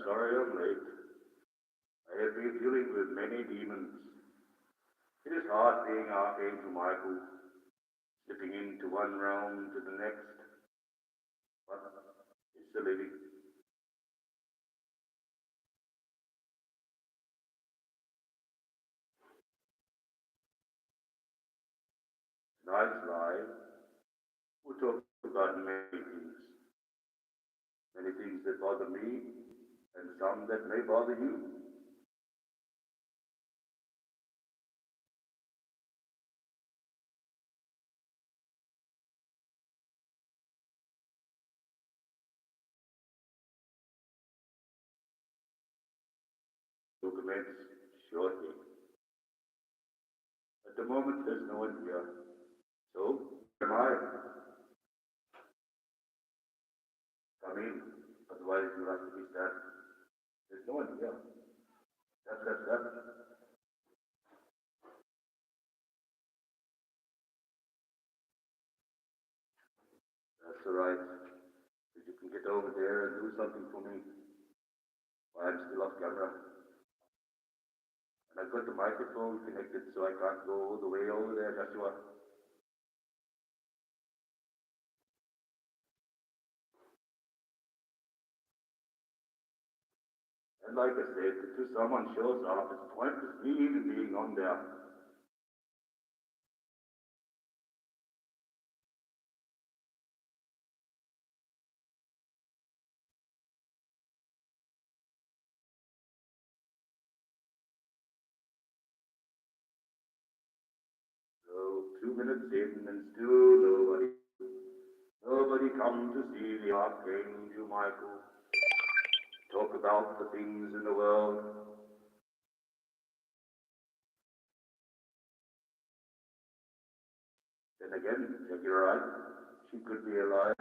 sorry I'm late. I have been dealing with many demons. It is hard being Archangel Michael, slipping into one realm to the next, but it's the living. Tonight's live, we'll talk about many things that bother me, and some that may bother you. We'll commence shortly. At the moment, there's no one here. So, am I? Come in, otherwise you'll have to be stabbed. There's no one here. That. That's all right. If you can get over there and do something for me while I'm still off camera. And I've got the microphone connected so I can't go all the way over there, Joshua. And like I said, if someone shows up, it's pointless me even being on there. So 2 minutes in and still nobody. Nobody come to see the Archangel Michael. Talk about the things in the world. Then again, check your eyes. She could be alive.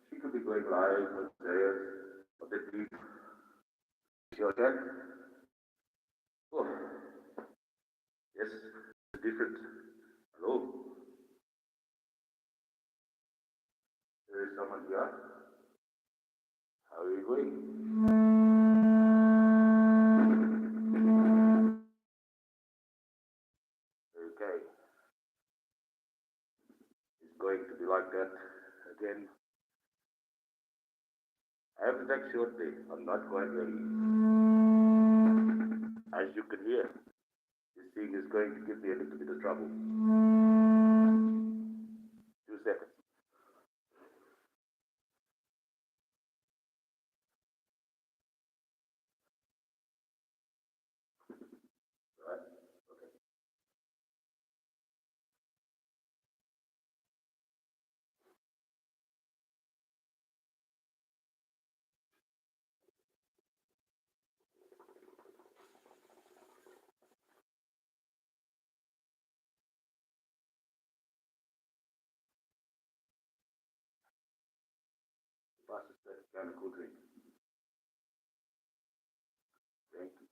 She could be going live with prayers a bit deep. Your check. Oh, yes, it's different. Hello, there is someone here. How are you going? Okay, it's going to be like that again. I have to take shortly. I'm not quite ready. As you can hear, this thing is going to give me a little bit of trouble. 2 seconds. Right? Okay. Pass this kind of cool drink. Thank you.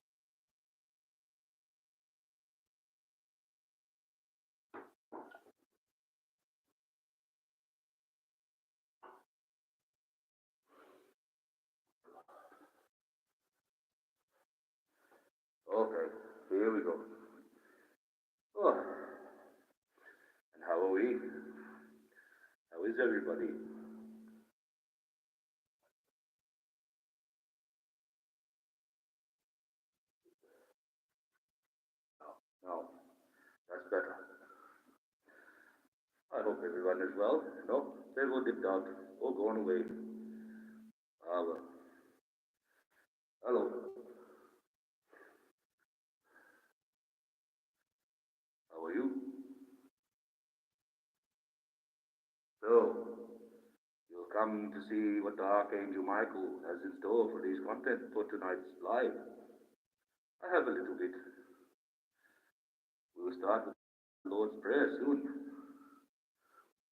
Okay, here we go. Oh, and how are we? How is everybody? No, that's better. I hope everyone is well. No, they've all dipped out, all gone away. Ah, well. Hello, how are you? So, you'll come to see what the Archangel Michael has in store for his content for tonight's live. I have a little bit. We'll start with the Lord's Prayer soon.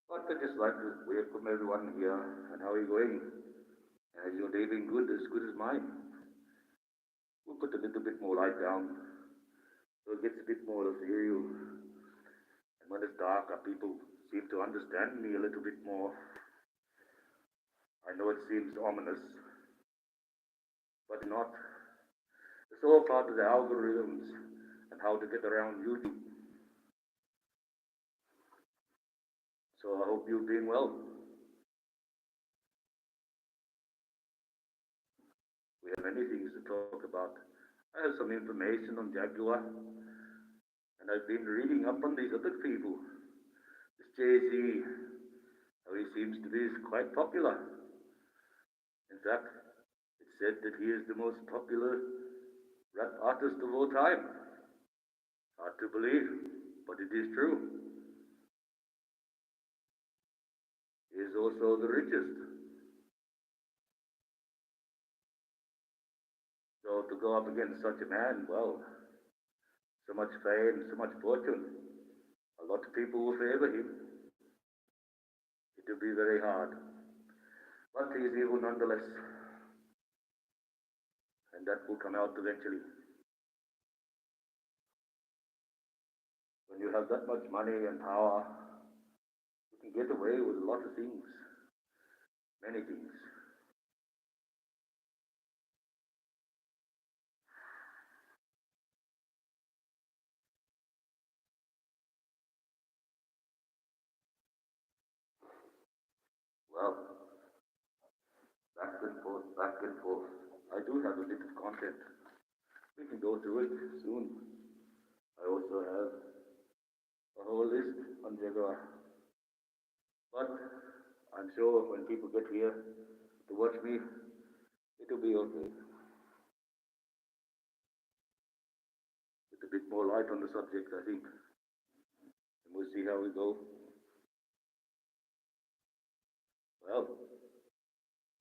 But I'd just like to welcome everyone here and how are you going? As your day been good as mine? We'll put a little bit more light down so it gets a bit more ethereal. And when it's darker, people seem to understand me a little bit more. I know it seems ominous, but not. It's all part of the algorithms and how to get around YouTube. So I hope you've been well. We have many things to talk about. I have some information on Jaguar, and I've been reading up on these other people. This Jay-Z, how he seems to be quite popular. In fact, it's said that he is the most popular rap artist of all time. Hard to believe, but it is true. He is also the richest. So to go up against such a man, well, so much fame, so much fortune, a lot of people will favor him. It will be very hard. But he is evil nonetheless, and that will come out eventually. When you have that much money and power, you can get away with a lot of things, many things. Well, back and forth, back and forth. I do have a bit of content. We can go through it soon. I also have a whole list on Jaguar. But I'm sure when people get here to watch me, it'll be okay. With a bit more light on the subject, I think. And we'll see how we go. Well,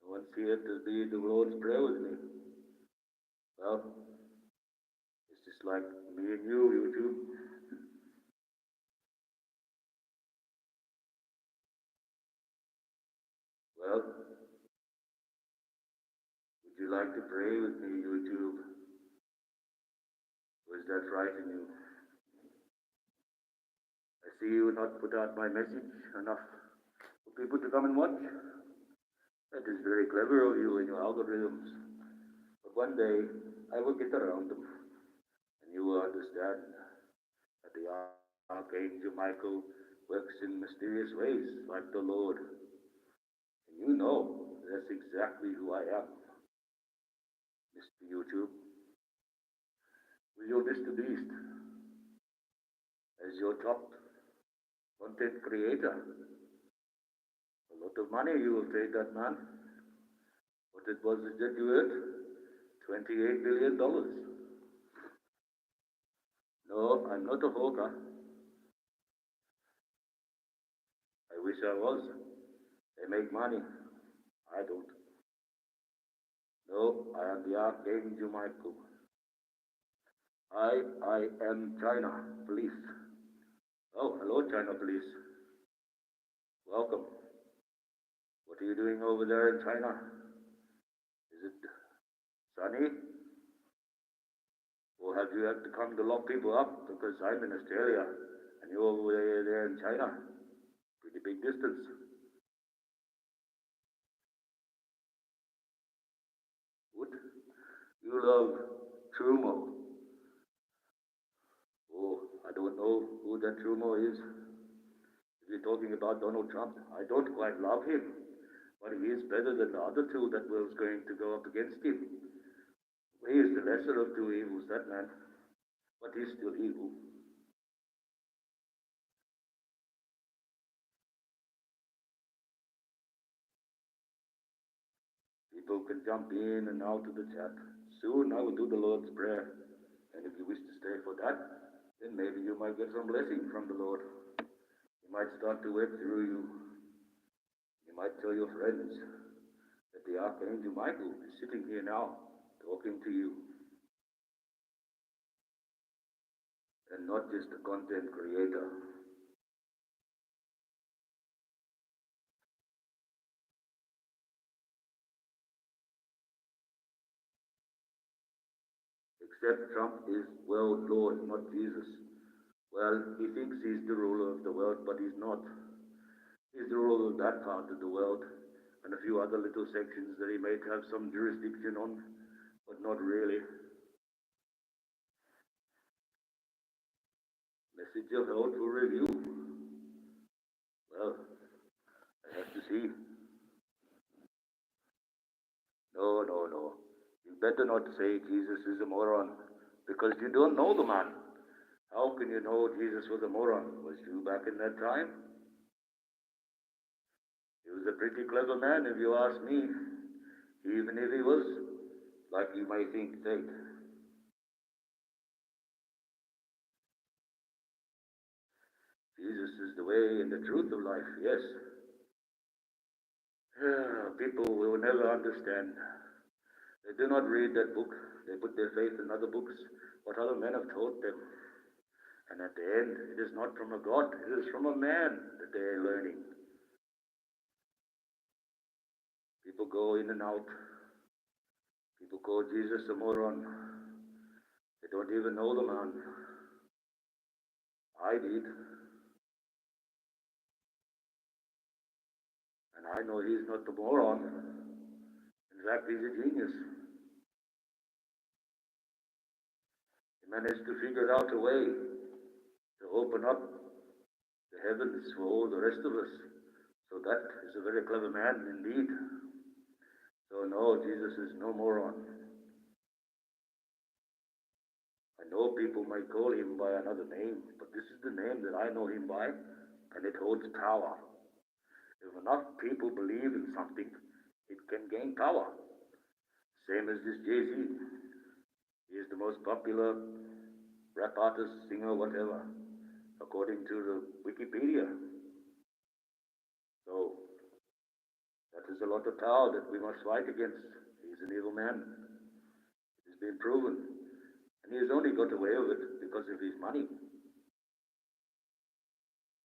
no one's here to be the Lord's Prayer with me. Well, it's just like me and you, YouTube. Well, would you like to pray with me, YouTube? Or is that frightening you? I see you not put out my message enough for people to come and watch. That is very clever of you and your algorithms. But one day, I will get around them, and you will understand that the Archangel Michael works in mysterious ways, like the Lord. And you know that's exactly who I am, Mr. YouTube. With your Mr. Beast as your top content creator. A lot of money you will pay that man. What it was that you earned? $28 billion. No, I'm not a hawker. I wish I was. They make money. I don't. No, I am the Archangel Michael. I am China Police. Oh, hello, China Police. Welcome. What are you doing over there in China? Is it sunny? Or have you had to come to lock people up? Because I'm in Australia and you're over there in China. Pretty big distance. Would you love Trumo? Oh, I don't know who that Trumo is. If you're talking about Donald Trump, I don't quite love him, but he is better than the other two that was going to go up against him. He is the lesser of two evils, that man, but he's still evil. People can jump in and out of the chat. Soon I will do the Lord's Prayer, and if you wish to stay for that, then maybe you might get some blessing from the Lord. He might start to work through you. You might tell your friends that the Archangel Michael is sitting here now, talking to you, and not just a content creator. Except Trump is world Lord, not Jesus. Well, he thinks he's the ruler of the world, but he's not. He's the ruler of that part of the world and a few other little sections that he might have some jurisdiction on. but not really. Message of out for review. Well, I have to see. No, no, no. You better not say Jesus is a moron, because you don't know the man. How can you know Jesus was a moron? Was you back in that time? He was a pretty clever man, if you ask me, even if he was, like you might think, dead. Jesus is the way and the truth of life, yes. People will never understand. They do not read that book. They put their faith in other books, what other men have taught them. And at the end, it is not from a God, it is from a man that they are learning. People go in and out. People call Jesus a moron. They don't even know the man. I did. And I know he's not the moron. In fact, he's a genius. He managed to figure out a way to open up the heavens for all the rest of us. So that is a very clever man indeed. So no, Jesus is no moron. I know people might call him by another name, but this is the name that I know him by, and it holds power. If enough people believe in something, it can gain power. Same as this Jay-Z. He is the most popular rap artist, singer, whatever, according to the Wikipedia. So that is a lot of power that we must fight against. He's an evil man. It has been proven. And he has only got away with it because of his money.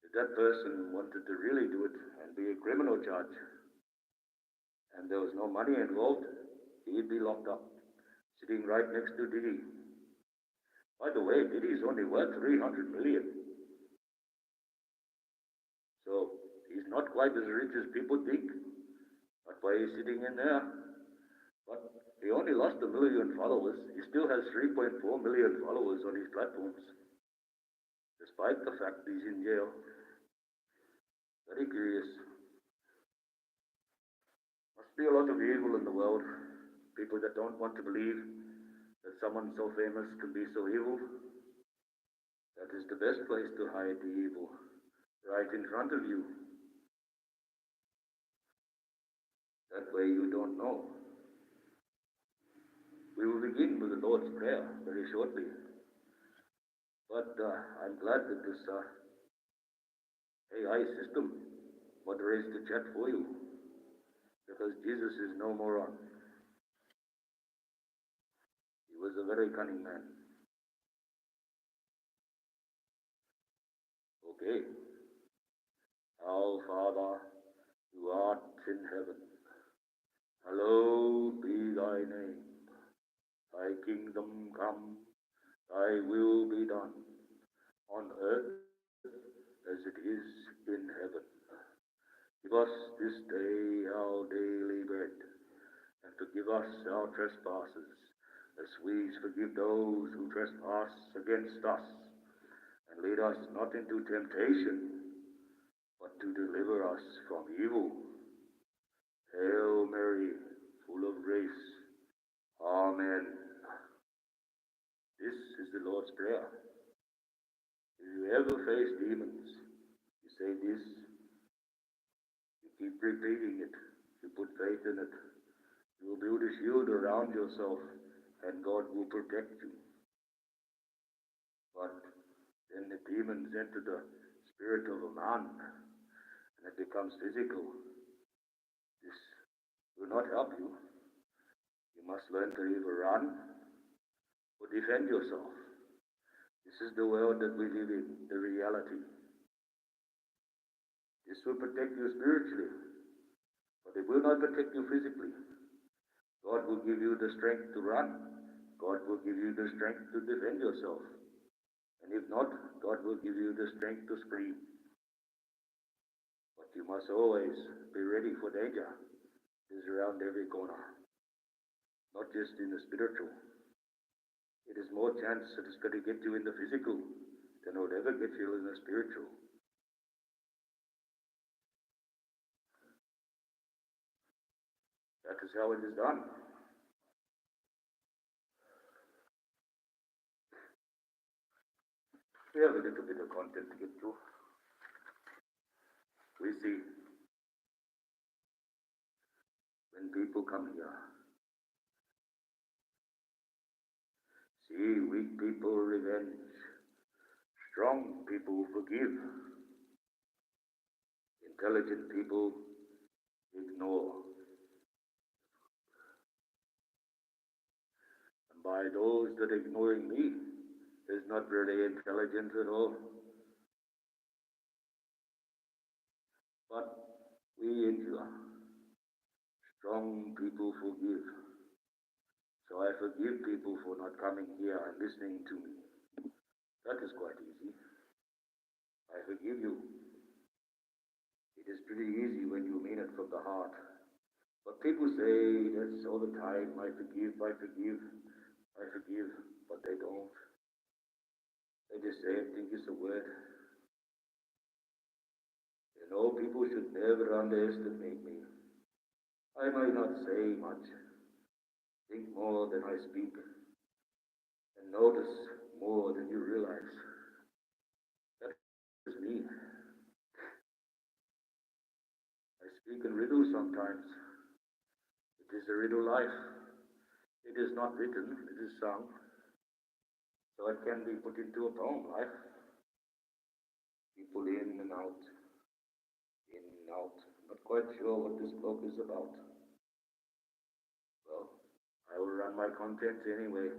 If that person wanted to really do it and be a criminal judge, and there was no money involved, he'd be locked up, sitting right next to Diddy. By the way, Diddy's only worth 300 million. So he's not quite as rich as people think. That's why he's sitting in there. But he only lost 1 million followers. He still has 3.4 million followers on his platforms, despite the fact he's in jail. Very curious. Must be a lot of evil in the world. People that don't want to believe that someone so famous can be so evil. That is the best place to hide the evil, right in front of you. That way you don't know. We will begin with the Lord's Prayer very shortly. But I'm glad that this AI system moderates the chat for you, because Jesus is no moron. He was a very cunning man. Okay. Our Father, who art in heaven, hallowed be thy name. Thy kingdom come, thy will be done, on earth as it is in heaven. Give us this day our daily bread, and forgive us our trespasses, as we forgive those who trespass against us. And lead us not into temptation, but to deliver us from evil. Hail Mary, full of grace. Amen. This is the Lord's Prayer. If you ever face demons, you say this, you keep repeating it, you put faith in it. You will build a shield around yourself, and God will protect you. But then the demons enter the spirit of a man, and it becomes physical. This will not help you. You must learn to either run or defend yourself. This is the world that we live in, the reality. This will protect you spiritually, but it will not protect you physically. God will give you the strength to run. God will give you the strength to defend yourself. And if not, God will give you the strength to scream. But you must always be ready for danger. It is around every corner. not just in the spiritual. It is more chance that it's going to get you in the physical than it would ever get you in the spiritual. That is how it is done. We have a little bit of content to get through. We see when people come here, see weak people revenge, strong people forgive, intelligent people ignore. And by those that are ignoring me, is not really intelligent at all. But we endure. Strong people forgive. So I forgive people for not coming here and listening to me. That is quite easy. I forgive you. It is pretty easy when you mean it from the heart. But people say that's all the time, I forgive, I forgive, I forgive, but they don't. They just say it, think it's a word. You know, people should never underestimate me. I might not say much, think more than I speak, and notice more than you realize. That is me. I speak in riddles sometimes. It is a riddle life. It is not written, it is sung. So it can be put into a poem life. People in and out, in and out. Not quite sure what this book is about. Well, I will run my content anyway,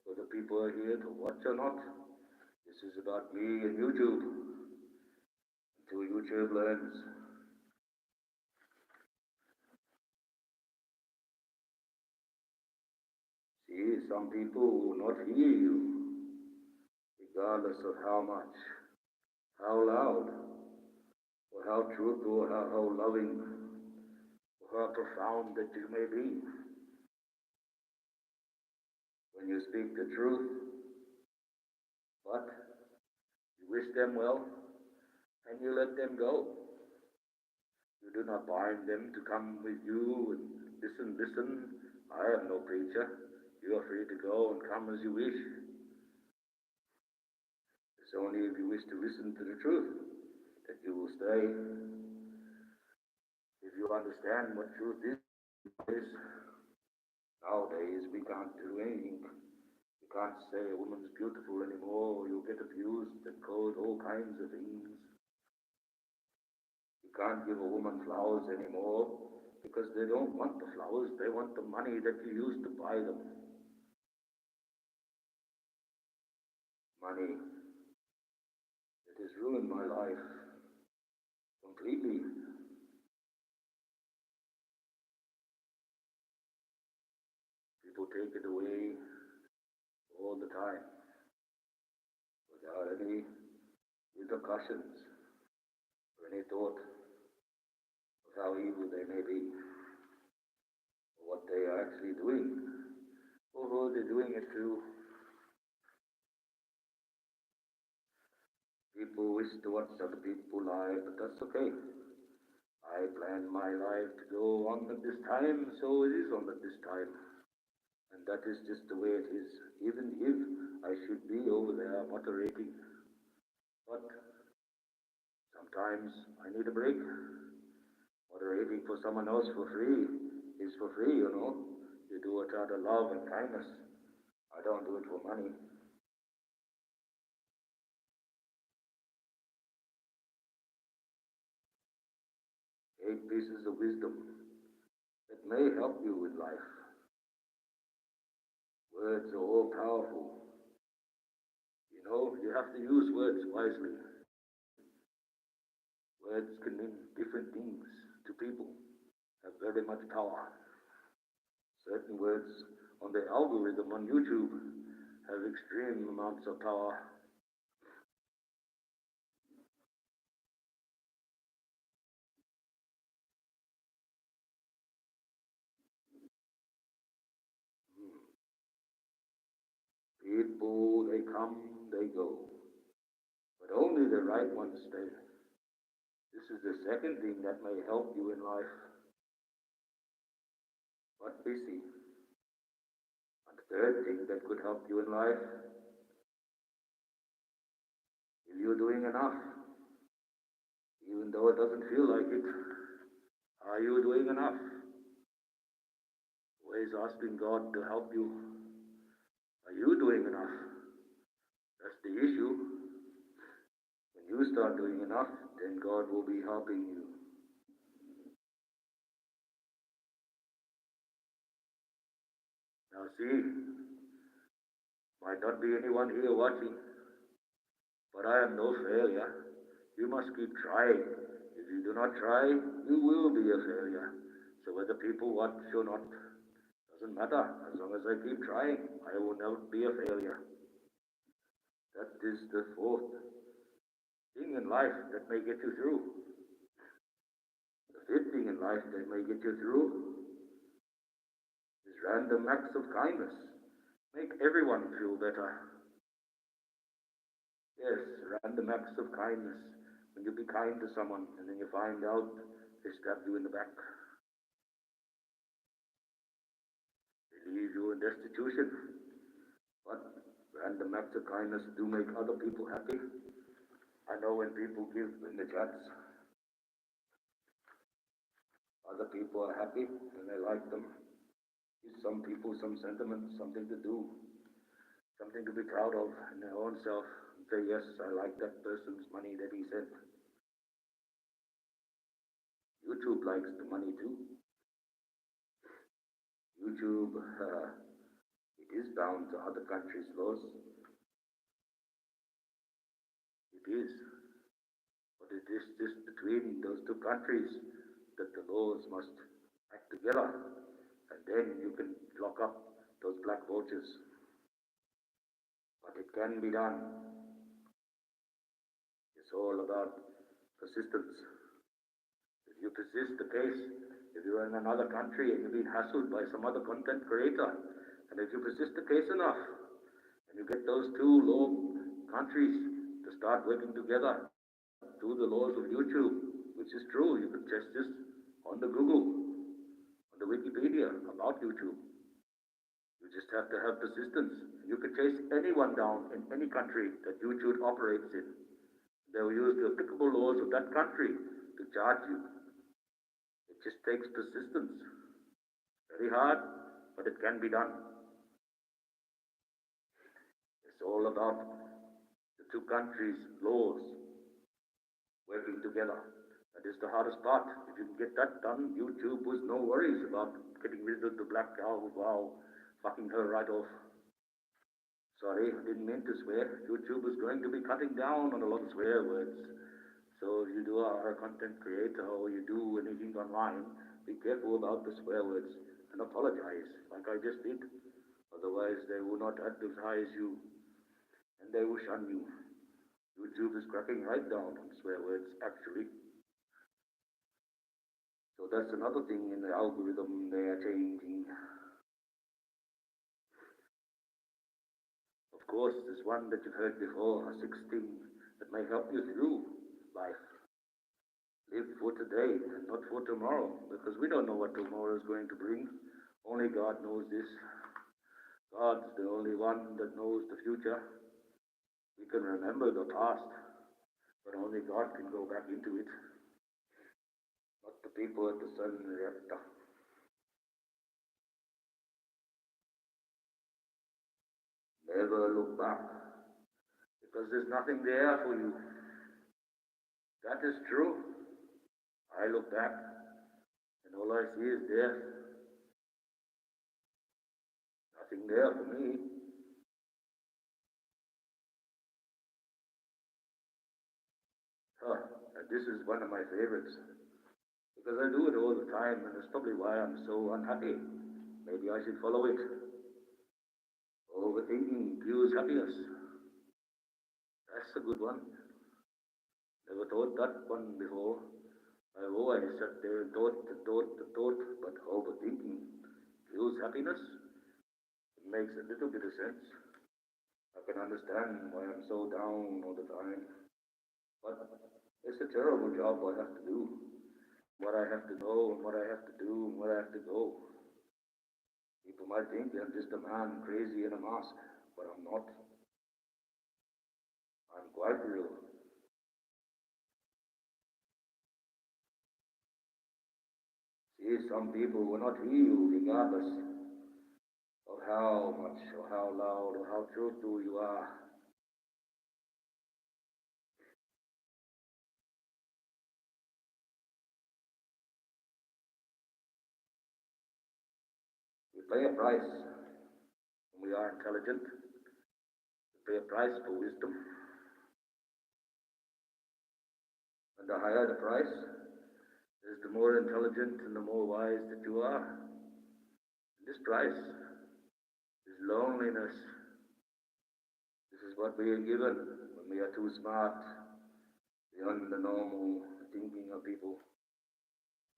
whether people are here to watch or not. This is about me and YouTube, until YouTube learns. See, some people will not hear you, regardless of how much, how loud, or how truthful, or how loving, or how profound that you may be. When you speak the truth, but you wish them well, and you let them go. You do not bind them to come with you and listen, listen. I am no preacher. You are free to go and come as you wish. It's only if you wish to listen to the truth that you will stay. If you understand what truth is, nowadays we can't do anything. You can't say a woman's beautiful anymore, or you'll get abused and called all kinds of things. You can't give a woman flowers anymore because they don't want the flowers, they want the money that you used to buy them. Money. It has ruined my life completely. People take it away all the time without any repercussions or any thought of how evil they may be, or what they are actually doing, or who they're doing it to. People wish to watch other people lie, but that's okay. I planned my life to go on at this time, so it is on at this time. And that is just the way it is, even if I should be over there moderating. But sometimes I need a break. Moderating for someone else for free is for free, you know. You do it out of love and kindness. I don't do it for money. 8 pieces of wisdom that may help you with life. Words are all powerful. You know, you have to use words wisely. Words can mean different things to people, have very much power. Certain words on the algorithm on YouTube have extreme amounts of power. People, they come, they go, but only the right ones stay. This is the second thing that may help you in life. But busy. And the third thing that could help you in life, if you're doing enough, even though it doesn't feel like it, are you doing enough? Always asking God to help you. Are you doing enough? That's the issue. When you start doing enough, then God will be helping you. Now see, might not be anyone here watching, but I am no failure. You must keep trying. If you do not try, you will be a failure. So whether people watch or not, doesn't matter. As long as I keep trying, I will never be a failure. That is the fourth thing in life that may get you through. The fifth thing in life that may get you through is random acts of kindness. Make everyone feel better. Yes, random acts of kindness. When you be kind to someone and then you find out they stab you in the back. They leave you in destitution. But random acts of kindness do make other people happy. I know when people give in the chats, other people are happy and they like them. Give some people some sentiment, something to do, something to be proud of in their own self. And say, yes, I like that person's money that he sent. YouTube likes the money too. YouTube, it is bound to other countries' laws. It is. But it is just between those two countries that the laws must act together. And then you can lock up those black vultures. But it can be done. It's all about persistence. If you persist the case, if you're in another country and you're being hassled by some other content creator, and if you persist the case enough, and you get those two law countries to start working together to the laws of YouTube, which is true, you can test this on the Google, on the Wikipedia about YouTube. You just have to have persistence. You can chase anyone down in any country that YouTube operates in. They will use the applicable laws of that country to charge you. It just takes persistence. Very hard, but it can be done. It's all about the two countries' laws working together. That is the hardest part. If you can get that done, YouTube was no worries about getting rid of the black cow. Wow, fucking her right off. Sorry, I didn't mean to swear. YouTube is going to be cutting down on a lot of swear words. So if you are a content creator or you do anything online, be careful about the swear words and apologize, like I just did. Otherwise, they will not advertise you and they will shun you. YouTube is cracking right down on swear words, actually. So that's another thing in the algorithm they are changing. Of course, there's one that you've heard before, a 16, that may help you through life. Live for today and not for tomorrow, because we don't know what tomorrow is going to bring. Only God knows this. God's the only one that knows the future. We can remember the past, but only God can go back into it. Not the people at the sun reactor. Never look back, because there's nothing there for you. That is true. I look back, and all I see is death. Nothing there for me. And this is one of my favorites, because I do it all the time, and that's probably why I'm so unhappy. Maybe I should follow it. Overthinking fuels happiness. That's a good one. Never thought that one before. I've always sat there and thought, but overthinking fuels happiness. It makes a little bit of sense. I can understand why I'm so down all the time, but it's a terrible job I have to do. What I have to know and what I have to do and where I have to go. People might think I'm just a man crazy in a mask, but I'm not. I'm quite real. See, some people will not hear you regardless of how much or how loud or how truthful you are. We pay a price when we are intelligent. We pay a price for wisdom. And the higher the price is, the more intelligent and the more wise that you are. This price is loneliness. This is what we are given when we are too smart, beyond the normal thinking of people,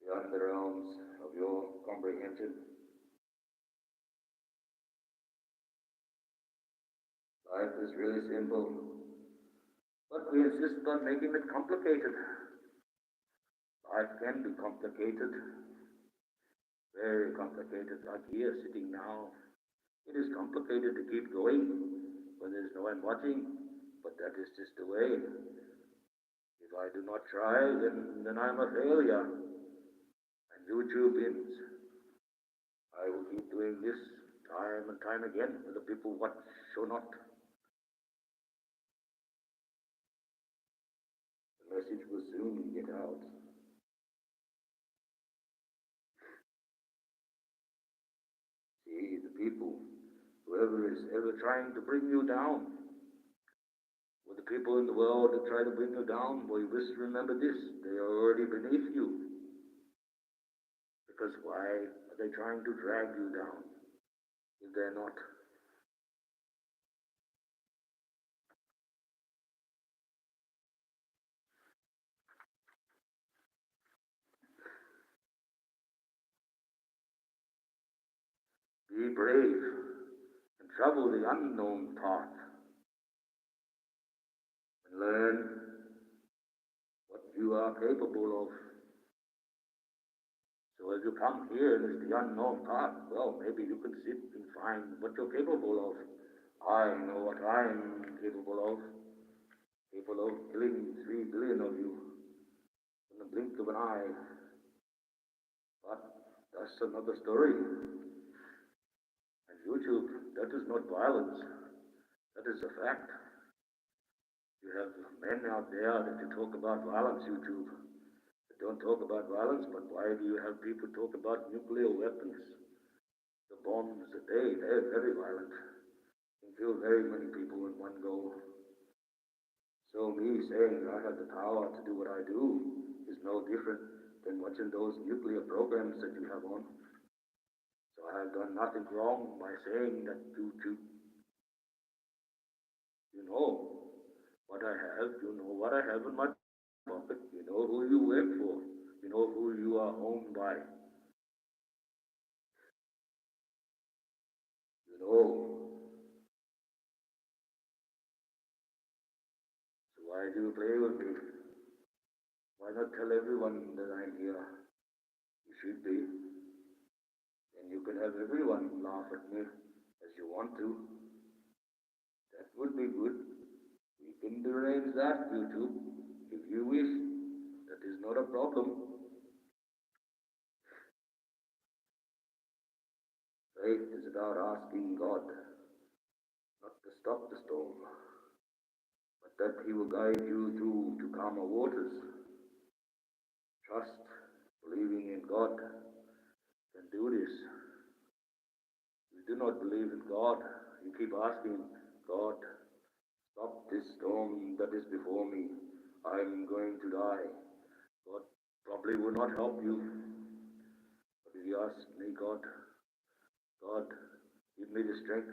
beyond the realms of your comprehension. Life is really simple, but we insist on making it complicated. Life can be complicated, very complicated, like here sitting now. It is complicated to keep going when there's no one watching, but that is just the way. If I do not try, then I'm a failure, and YouTube wins. I will keep doing this time and time again, whether people watch or not. The message will soon get out. See, the people, whoever is ever trying to bring you down, or the people in the world that try to bring you down, well, you must remember this, they are already beneath you. Because why are they trying to drag you down if they're not? Be brave and travel the unknown path and learn what you are capable of. So as you come here and it's the unknown path, well, maybe you can sit and find what you're capable of. I know what I'm capable of killing 3 billion of you in the blink of an eye. But that's another story. And YouTube, that is not violence. That is a fact. You have men out there that you talk about violence, YouTube. They don't talk about violence, but why do you have people talk about nuclear weapons? The bombs that they're very violent. Can kill very many people in one go. So me saying I have the power to do what I do is no different than watching those nuclear programs that you have on. So I have done nothing wrong by saying that you know what I have, you know what I have in my pocket, you know who you work for, you know who you are owned by, you know. So why do you play with me? Why not tell everyone that I'm here? You should be. And you can have everyone laugh at me as you want to. That would be good. We can arrange that, YouTube, if you wish. That is not a problem. Faith is about asking God not to stop the storm, but that He will guide you through to calmer waters. Trust, believing in God can do this. You do not believe in God. You keep asking God, stop this storm that is before me. I'm going to die. God probably will not help you. But if you ask me, God, give me the strength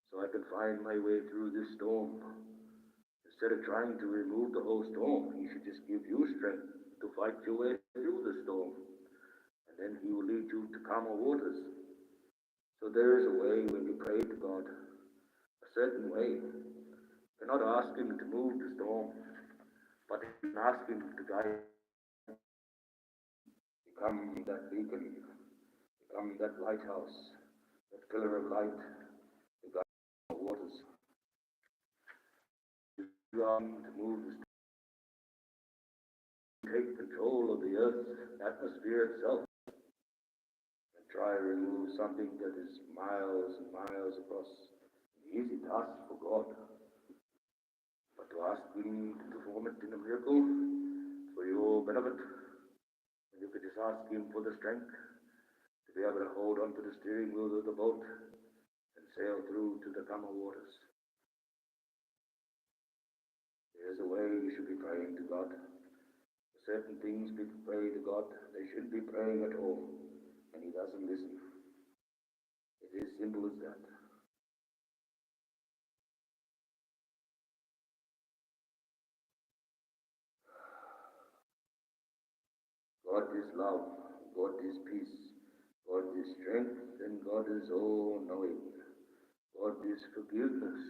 so I can find my way through this storm. Instead of trying to remove the whole storm, He should just give you strength to fight your way through the storm. And then He will lead you to calmer waters. So there is a way when you pray to God, a certain way. We're not asking to move the storm, but we can ask Him to guide, become that beacon, become that lighthouse, that pillar of light, to guide the waters. You are to move the storm, take control of the earth's atmosphere itself, and try to remove something that is miles and miles across. An easy task for God. But to ask Him to perform it in a miracle for your benefit, and you could just ask Him for the strength to be able to hold onto the steering wheel of the boat and sail through to the calmer waters. There's a way you should be praying to God. For certain things people pray to God, they shouldn't be praying at all, and He doesn't listen. It is simple as that. God is love, God is peace, God is strength, and God is all-knowing. God is forgiveness,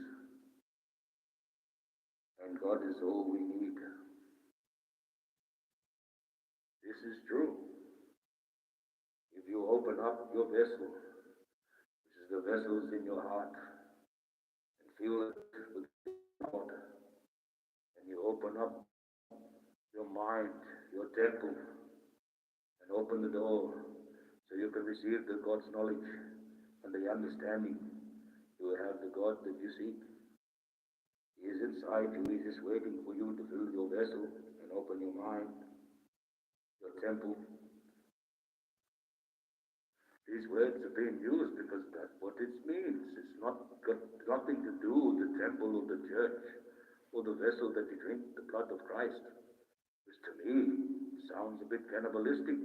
and God is all we need. This is true. If you open up your vessel, which is the vessels in your heart, and fill it with God, and you open up your mind, your temple, and open the door so you can receive the God's knowledge and the understanding. You will have the God that you seek. He is inside you. He is just waiting for you to fill your vessel and open your mind, your temple. These words are being used because that's what it means. It's got nothing to do with the temple of the church or the vessel that you drink the blood of Christ, which to me sounds a bit cannibalistic.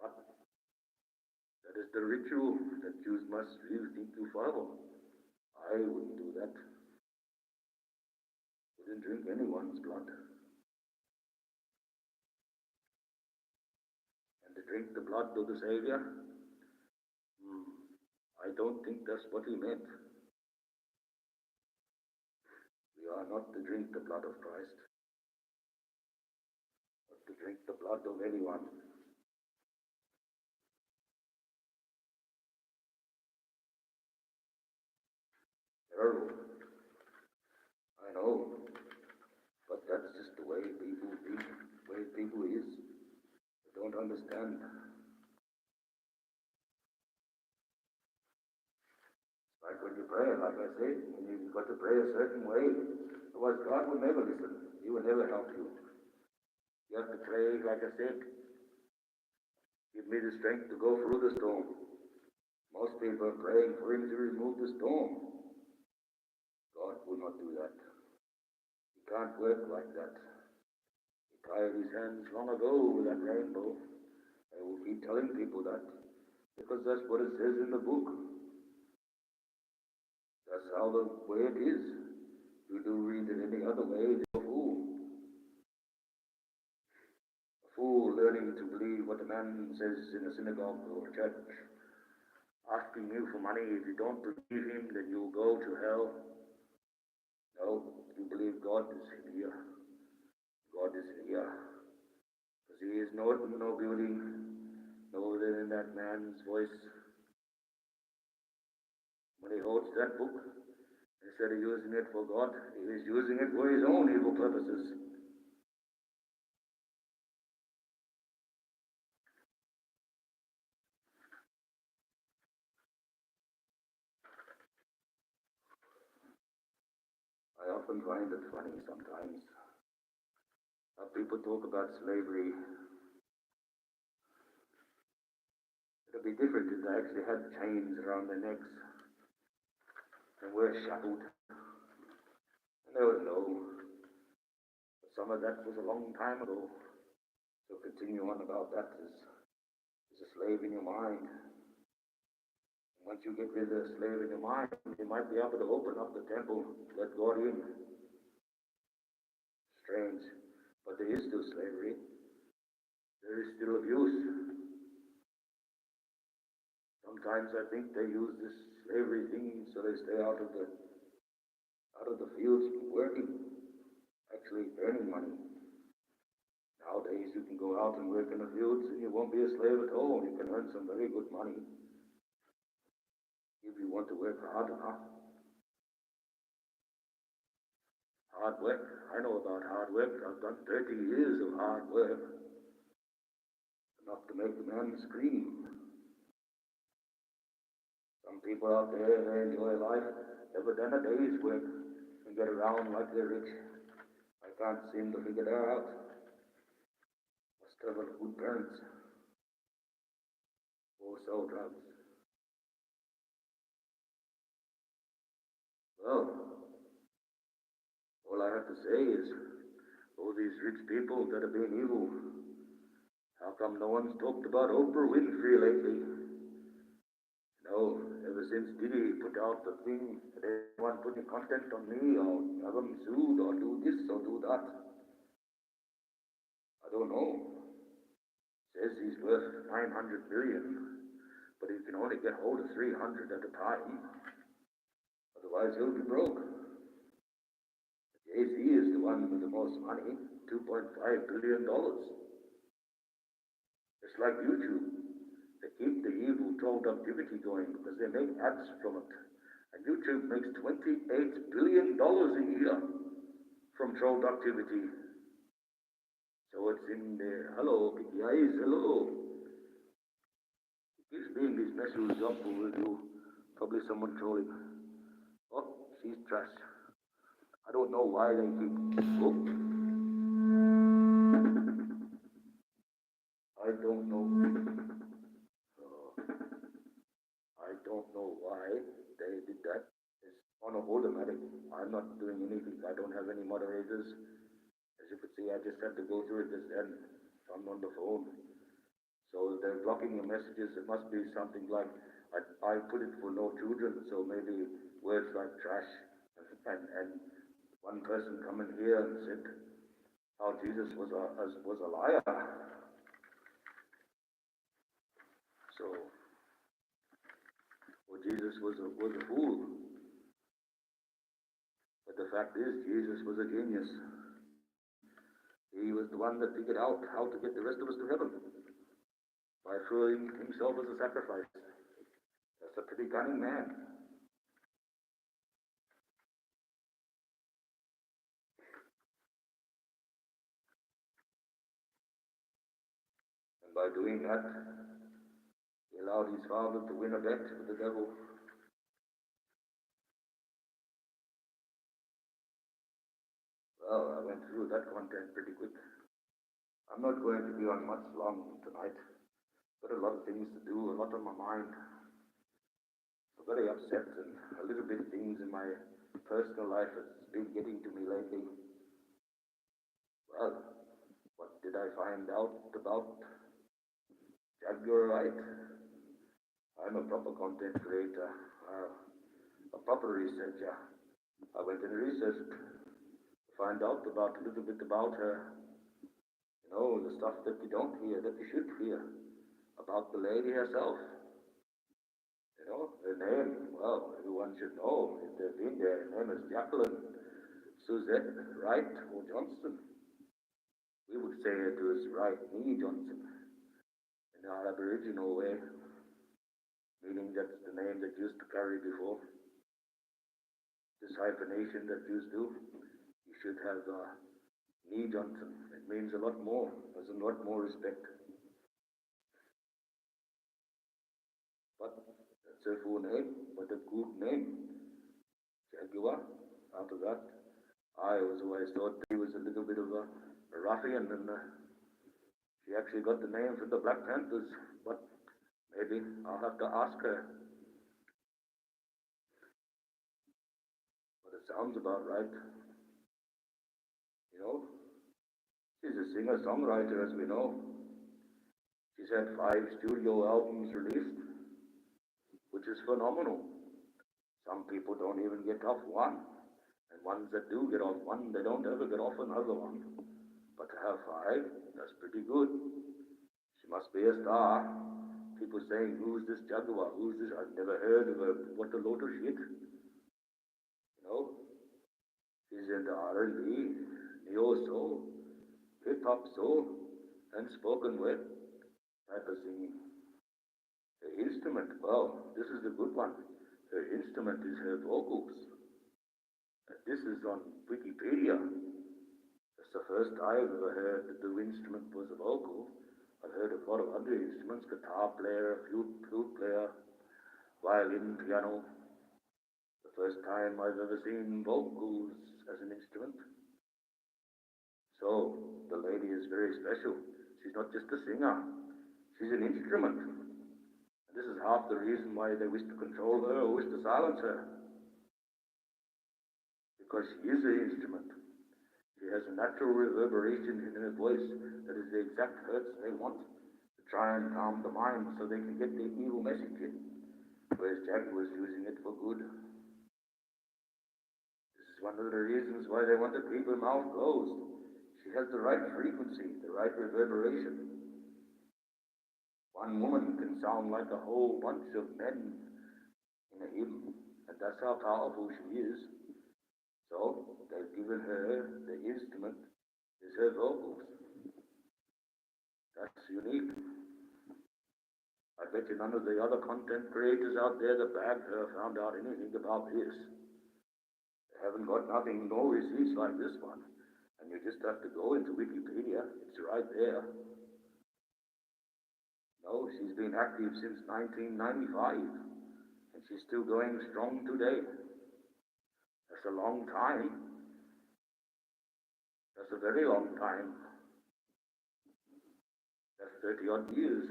But that is the ritual that Jews must really think to follow. I wouldn't do that. Wouldn't drink anyone's blood. And to drink the blood of the Savior, I don't think that's what he meant. We are not to drink the blood of Christ, but to drink the blood of anyone. Terrible. I know, but that's just the way people think, the way people is. They don't understand. Like when you pray, like I said, you've got to pray a certain way. Otherwise, God will never listen. He will never help you. You have to pray, like I said, give me the strength to go through the storm. Most people are praying for Him to remove the storm. God will not do that. He can't work like that. He tied His hands long ago with that rainbow. I will keep telling people that because that's what it says in the book. That's how the way it is. You do read it any other way, you're a fool. A fool learning to believe what a man says in a synagogue or a church, asking you for money. If you don't believe him, then you'll go to hell. No, you believe God is in here. God is in here. Because He is no building, no other than that man's voice. When he holds that book, instead of using it for God, he is using it for his own evil purposes. I often find it funny sometimes how people talk about slavery. It would be different if they actually had chains around their necks and were shackled. And they would know. But some of that was a long time ago. So continue on about that is a slave in your mind. And once you get rid of the slave in your mind, you might be able to open up the temple, let God in. Strange. But there is still slavery. There is still abuse. Sometimes I think they use this slavery thing, so they stay out of the fields working, actually earning money. Nowadays, you can go out and work in the fields, and you won't be a slave at all. You can earn some very good money if you want to work hard enough. Hard work. I know about hard work. I've done 30 years of hard work, enough to make the man scream. Some people out there, they enjoy life, never done a day's work, and get around like they're rich. I can't seem to figure that out. Must have good parents, or sell drugs. Well, all I have to say is, all these rich people that have been evil, how come no one's talked about Oprah Winfrey lately? No, ever since Diddy put out the thing that everyone putting content on me, or have him sued, or do this, or do that. I don't know. Says he's worth 900 billion, but he can only get hold of 300 at a time. Otherwise he'll be broke. Jay-Z is the one with the most money, $2.5 billion. It's like YouTube. They keep the evil productivity going because they make ads from it. And YouTube makes $28 billion a year from productivity. So it's in there. Hello, big guys, hello. It keeps being these messages up will do. Probably someone trolling. Oh, she's trash. I don't know why they keep. Oh. I don't know. I don't know why they did that. It's on a automatic. I'm not doing anything. I don't have any moderators. As you could see, I just had to go through it just then. I'm on the phone. So they're blocking your messages. It must be something like, I put it for no children, so maybe words like trash. And one person come in here and said how Jesus was a liar. So, well, Jesus was a fool. But the fact is, Jesus was a genius. He was the one that figured out how to get the rest of us to heaven by throwing himself as a sacrifice. That's a pretty cunning man. And by doing that, he allowed his father to win a bet with the devil. Well, I went through that content pretty quick. I'm not going to be on much long tonight. Got a lot of things to do, a lot on my mind. I'm very upset and a little bit things in my personal life has been getting to me lately. Well, what did I find out about Jaguar right? I'm a proper content creator, a proper researcher. I went and researched to find out about a little bit about her. You know, the stuff that you don't hear, that you should hear, about the lady herself. You know, her name, well, everyone should know if they've been there. Her name is Jacqueline Suzette Wright or Johnson. We would say it was Wright Nee Johnson in our Aboriginal way, meaning that's the name that used to carry before. This hyphenation that used to, you should have Nee Johnson. It means a lot more, has a lot more respect. But that's her full name, but a good name. Jaguar. After that, I was always thought he was a little bit of a ruffian, and she actually got the name from the Black Panthers, but maybe I'll have to ask her. But it sounds about right. You know, she's a singer-songwriter, as we know. She's had 5 studio albums released, which is phenomenal. Some people don't even get off one, and ones that do get off one, they don't ever get off another one. But to have 5, that's pretty good. She must be a star. people saying, who's this Jaguar? Who's this? I've never heard of her. What a load of shit. You know? She's in the R&B, neo soul, hip hop soul, and spoken word type of singing. Her instrument, well, this is the good one. Her instrument is her vocals. And this is on Wikipedia. That's the first I've ever heard that the instrument was a vocal. I've heard a lot of other instruments, guitar player, flute player, violin, piano. The first time I've ever seen vocals as an instrument. So, the lady is very special. She's not just a singer, she's an instrument. And this is half the reason why they wish to control her or wish to silence her. Because she is an instrument. She has a natural reverberation in her voice that is the exact hertz they want to try and calm the mind so they can get the evil message in. Whereas Jack was using it for good. This is one of the reasons why they want to keep her mouth closed. She has the right frequency, the right reverberation. One woman can sound like a whole bunch of men in a hymn, and that's how powerful she is. So, they've given her the instrument is her vocals. That's unique. I bet you none of the other content creators out there that bagged her found out anything about this. They haven't got nothing, no receipts like this one. And you just have to go into Wikipedia. It's right there. No, she's been active since 1995. And she's still going strong today. That's a long time. That's a very long time. That's 30 odd years.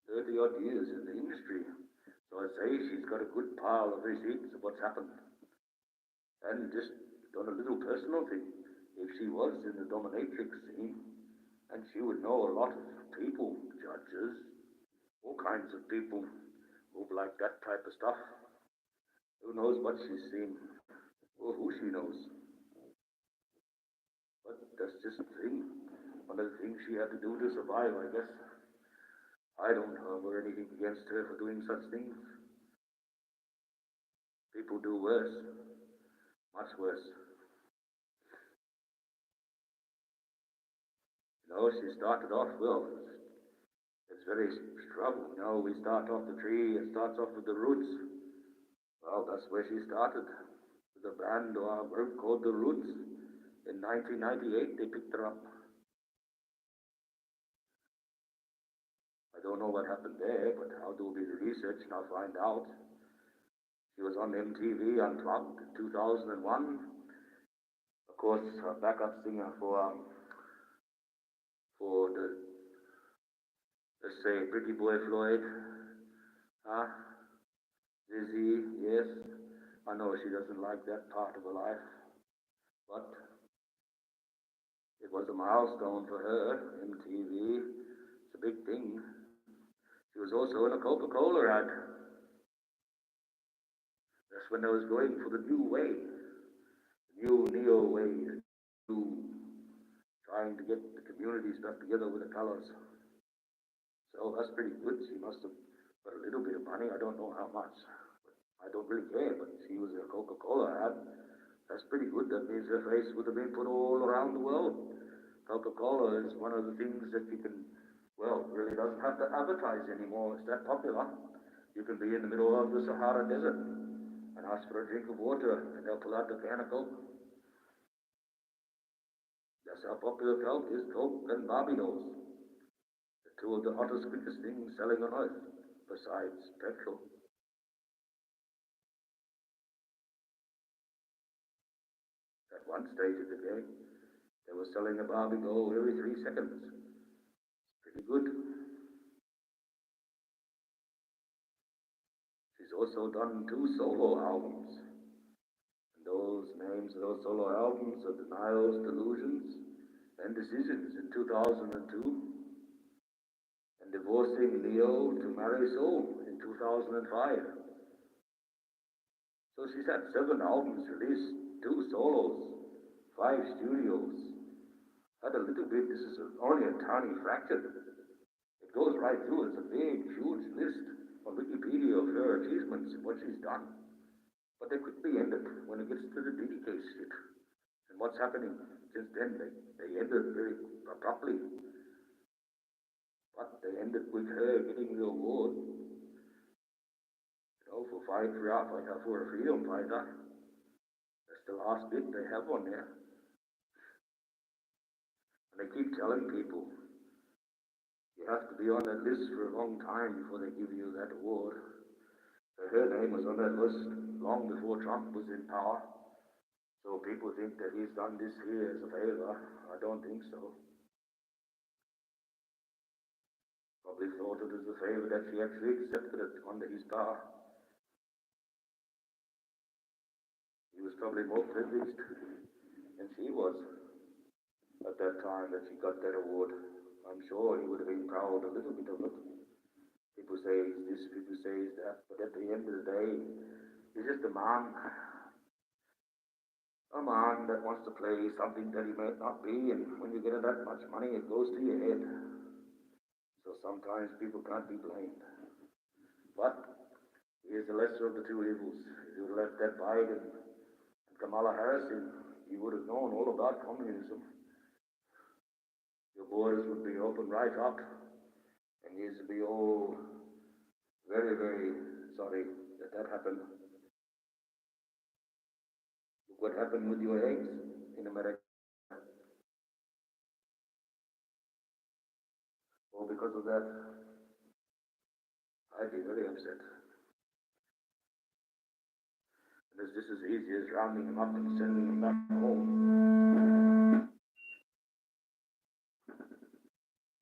30 odd years in the industry. So I'd say she's got a good pile of receipts of what's happened. And just done a little personal thing. If she was in the dominatrix scene, and she would know a lot of people, judges, all kinds of people who like that type of stuff. Who knows what she's seen, or who she knows. But that's just the thing. One of the things she had to do to survive, I guess. I don't harbor anything against her for doing such things. People do worse, much worse. You know, she started off, well, it's very struggle. You know, we start off the tree, it starts off with the roots. Well, that's where she started. With a band or a group called The Roots. In 1998, they picked her up. I don't know what happened there, but I'll do a bit of research and I'll find out. She was on MTV Unplugged in 2001. Of course, a backup singer for the, let's say, Pretty Boy Floyd. Lizzie, yes. I know she doesn't like that part of her life, but it was a milestone for her, MTV. It's a big thing. She was also in a Coca-Cola ad. That's when I was going for the new way, the new neo way, trying to get the community stuff together with the colors. So that's pretty good. She must have got a little bit of money. I don't know how much. I don't really care, but she was in a Coca-Cola ad. That's pretty good. That means her face would have been put all around the world. Coca-Cola is one of the things that you can, well, really doesn't have to advertise anymore. It's that popular. You can be in the middle of the Sahara Desert and ask for a drink of water, and they'll pull out the can of Coke. That's how popular Coke is. Coke and Barbie dolls. The two of the hottest, quickest things selling on earth, besides petrol. At one stage of the game, they were selling a Barbie doll every 3 seconds. Pretty good. She's also done 2 solo albums. And those names of those solo albums are Denials, Delusions, and Decisions in 2002. And Divorcing Leo to Marry Soul in 2005. So she's had 7 albums released, 2 solos, 5 studios. Had a little bit, this is only a tiny fraction. It It goes right through. It's a big, huge list on Wikipedia of her achievements and what she's done. But they quickly end it when it gets to the Diddy case shit. And what's happening since then? They end it very abruptly. But they end it with her getting the award, for for a freedom fighter. That's the last bit they have on there. And they keep telling people you have to be on that list for a long time before they give you that award. So her name was on that list long before Trump was in power. So people think that he's done this here as a favor. I don't think so. Probably thought it as a favor that she actually accepted it under his power. He was probably more privileged than she was at that time that she got that award. I'm sure he would have been proud a little bit of it. People say he's this, people say he's that, but at the end of the day, he's just a man that wants to play something that he might not be, and when you get that much money, it goes to your head. So sometimes people can't be blamed. But he is the lesser of the two evils. If you left that Biden and Kamala Harris in, you would have known all about communism. Your borders would be open right up, and you would be all very, very sorry that happened. Look what happened with your eggs in America. Well, because of that, I'd be very upset. And it's just as easy as rounding them up and sending them back home.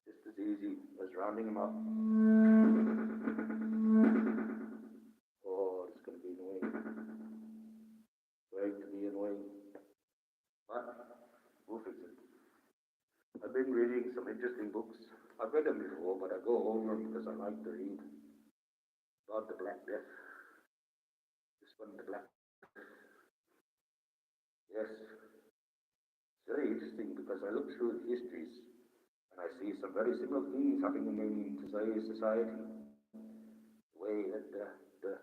Just as easy as rounding them up. Oh, it's going to be annoying. Going to be annoying. But we'll fix it. I've been reading some interesting books. I've read them before, but I go over them because I like to read about the Black Death. This one, the Black Death. Yes. It's very interesting because I look through the histories and I see some very similar things happening in today's society. The way that the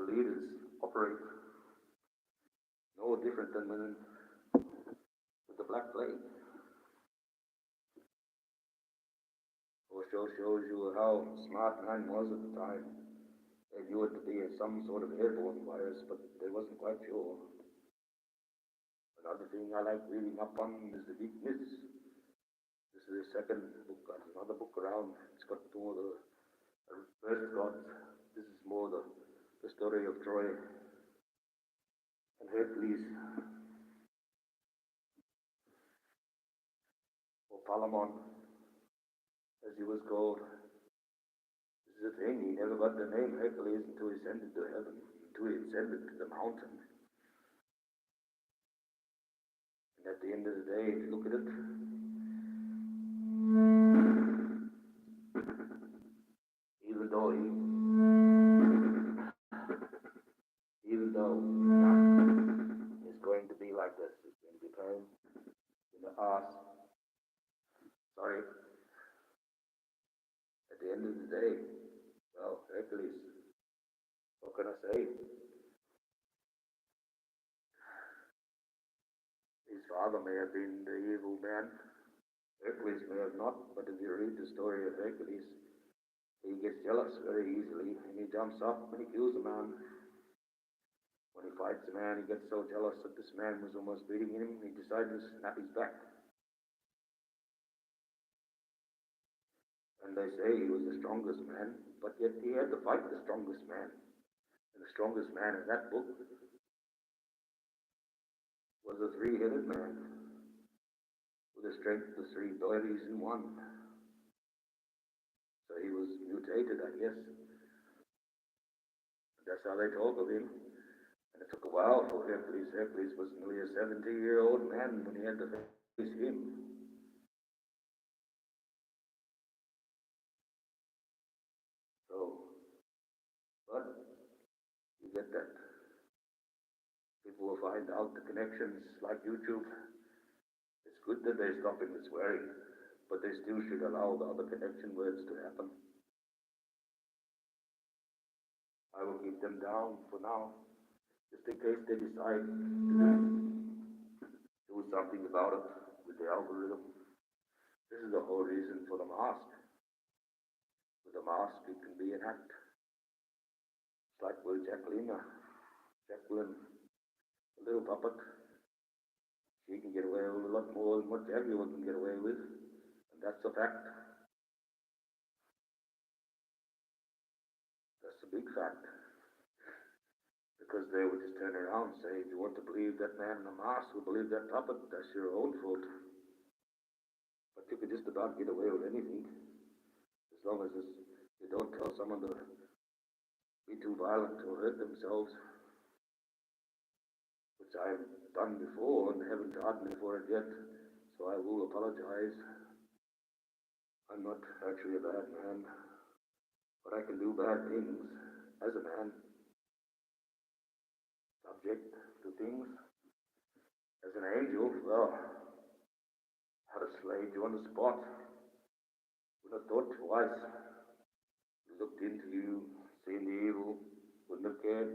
leaders operate. No different than with the Black Plague. Shows you how smart man was at the time. They knew it to be some sort of airborne virus, but they wasn't quite sure. Another thing I like reading up on is the deep myths. This is the second book. There's another book around. It's got more the first gods. This is more the story of Troy and Hercules, or Palamon, as he was called. This is the thing, he never got the name Hercules until he ascended to heaven, until he ascended to the mountain. And at the end of the day, if you look at it, even though it's going to be like this, it's going to be pain in the ass. Sorry. At the end of the day, well, Hercules, what can I say? His father may have been the evil man. Hercules may have not, but if you read the story of Hercules, he gets jealous very easily, and he jumps up and he kills a man. When he fights a man, he gets so jealous that this man was almost beating him, he decided to snap his back. And they say he was the strongest man, but yet he had to fight the strongest man. And the strongest man in that book was a three-headed man with the strength of three bodies in one. So he was mutated, I guess. That's how they talk of him. And it took a while for Hercules. Hercules was nearly a 70-year-old man when he had to face him. So, but you get that. People will find out the connections like YouTube. It's good that they're stopping the swearing. but they still should allow the other connection words to happen. I will keep them down for now, just in case they decide to do something about it with the algorithm. This is the whole reason for the mask. With the mask, it can be an act. It's like with Jacqueline, a little puppet. She can get away with a lot more than what everyone can get away with, and that's a fact. That's a big fact. Because they would just turn around and say, if you want to believe that man in the mask or believe that puppet, that's your own fault. But you could just about get away with anything, as long as you don't tell someone to be too violent or hurt themselves, which I've done before and haven't charged me for it yet, so I will apologize. I'm not actually a bad man, but I can do bad things as a man. Subject to things. As an angel, well, I'd have slayed you on the spot. Would have thought twice. Looked into you, seen the evil, wouldn't have cared.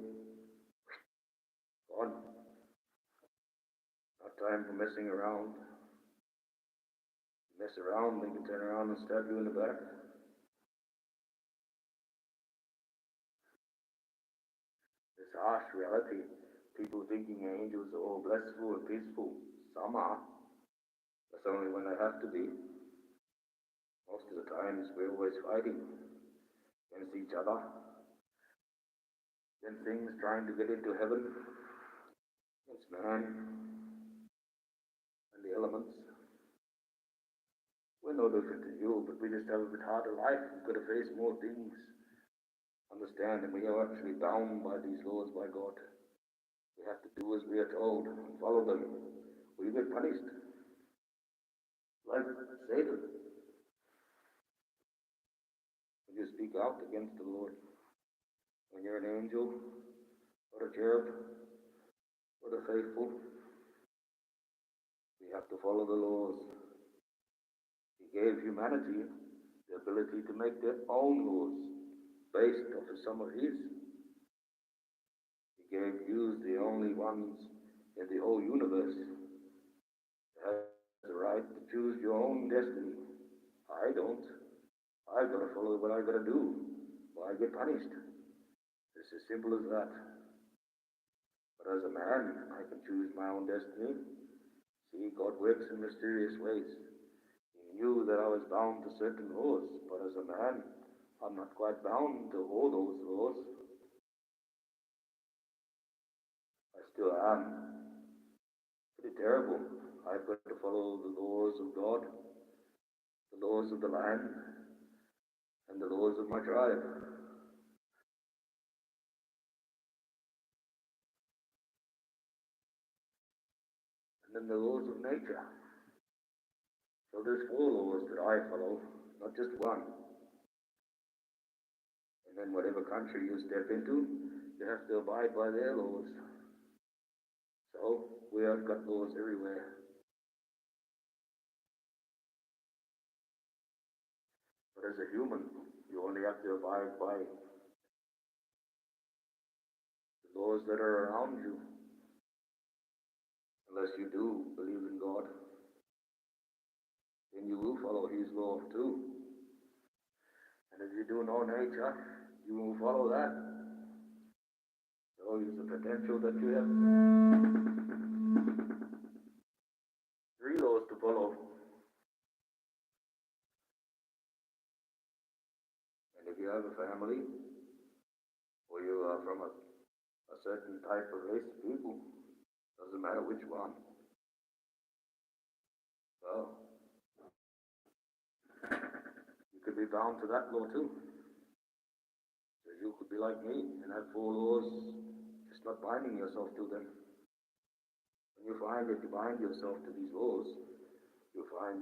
Gone. Not time for messing around. Mess around, they can turn around and stab you in the back. This harsh reality. People thinking angels are all blissful and peaceful. Some are. That's only when they have to be. Most of the times we're always fighting against each other. Then things trying to get into heaven. Against man and the elements. We're no different to you, but we just have a bit harder life. We've got to face more things. Understand that we are actually bound by these laws by God. We have to do as we are told and follow them. We get punished. Like Satan. When you speak out against the Lord, when you're an angel, or a cherub, or the faithful, we have to follow the laws. He gave humanity the ability to make their own laws based off of some of his. He gave you the only ones in the whole universe that have the right to choose your own destiny. I don't. I've got to follow what I've got to do, or I get punished. It's as simple as that. But as a man, I can choose my own destiny. See, God works in mysterious ways. He knew that I was bound to certain laws, but as a man, I'm not quite bound to all those laws. I still am. Pretty terrible. I've got to follow the laws of God, the laws of the land, and the laws of my tribe. And then the laws of nature. So there's 4 laws that I follow, not just one. And then whatever country you step into, you have to abide by their laws. So we have got laws everywhere. But as a human, you only have to abide by the laws that are around you. Unless you do believe in God, then you will follow his law too. And if you do know nature, you will follow that. So there's the potential that you have 3 laws to follow. And if you have a family, or you are from a certain type of race of people, doesn't matter which one. So, you could be bound to that law too. So you could be like me and have 4 laws, just not binding yourself to them. When you find that you bind yourself to these laws, you'll find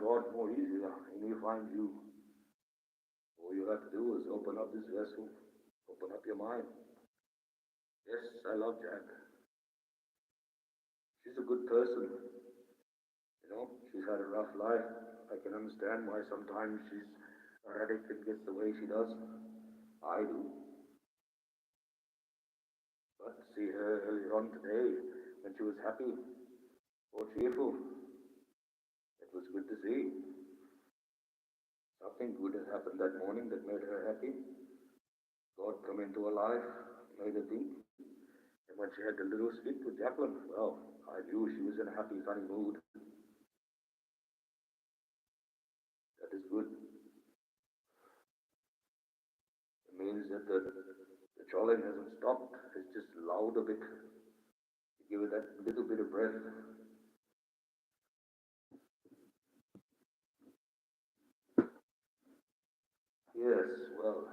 God more easier, and you'll find you. All you have to do is open up this vessel, open up your mind. Yes, I love Jack. She's a good person. And She's had a rough life. I can understand why sometimes she's erratic and gets the way she does. I do. But to see her earlier on today, when she was happy or cheerful, it was good to see. Something good had happened that morning that made her happy. God come into her life, made her think. And when she had the little skit with Jacqueline, well, I knew she was in a happy, funny mood. That is good. It means that the trolling hasn't stopped. It's just loud a bit to give it that little bit of breath. Yes, well,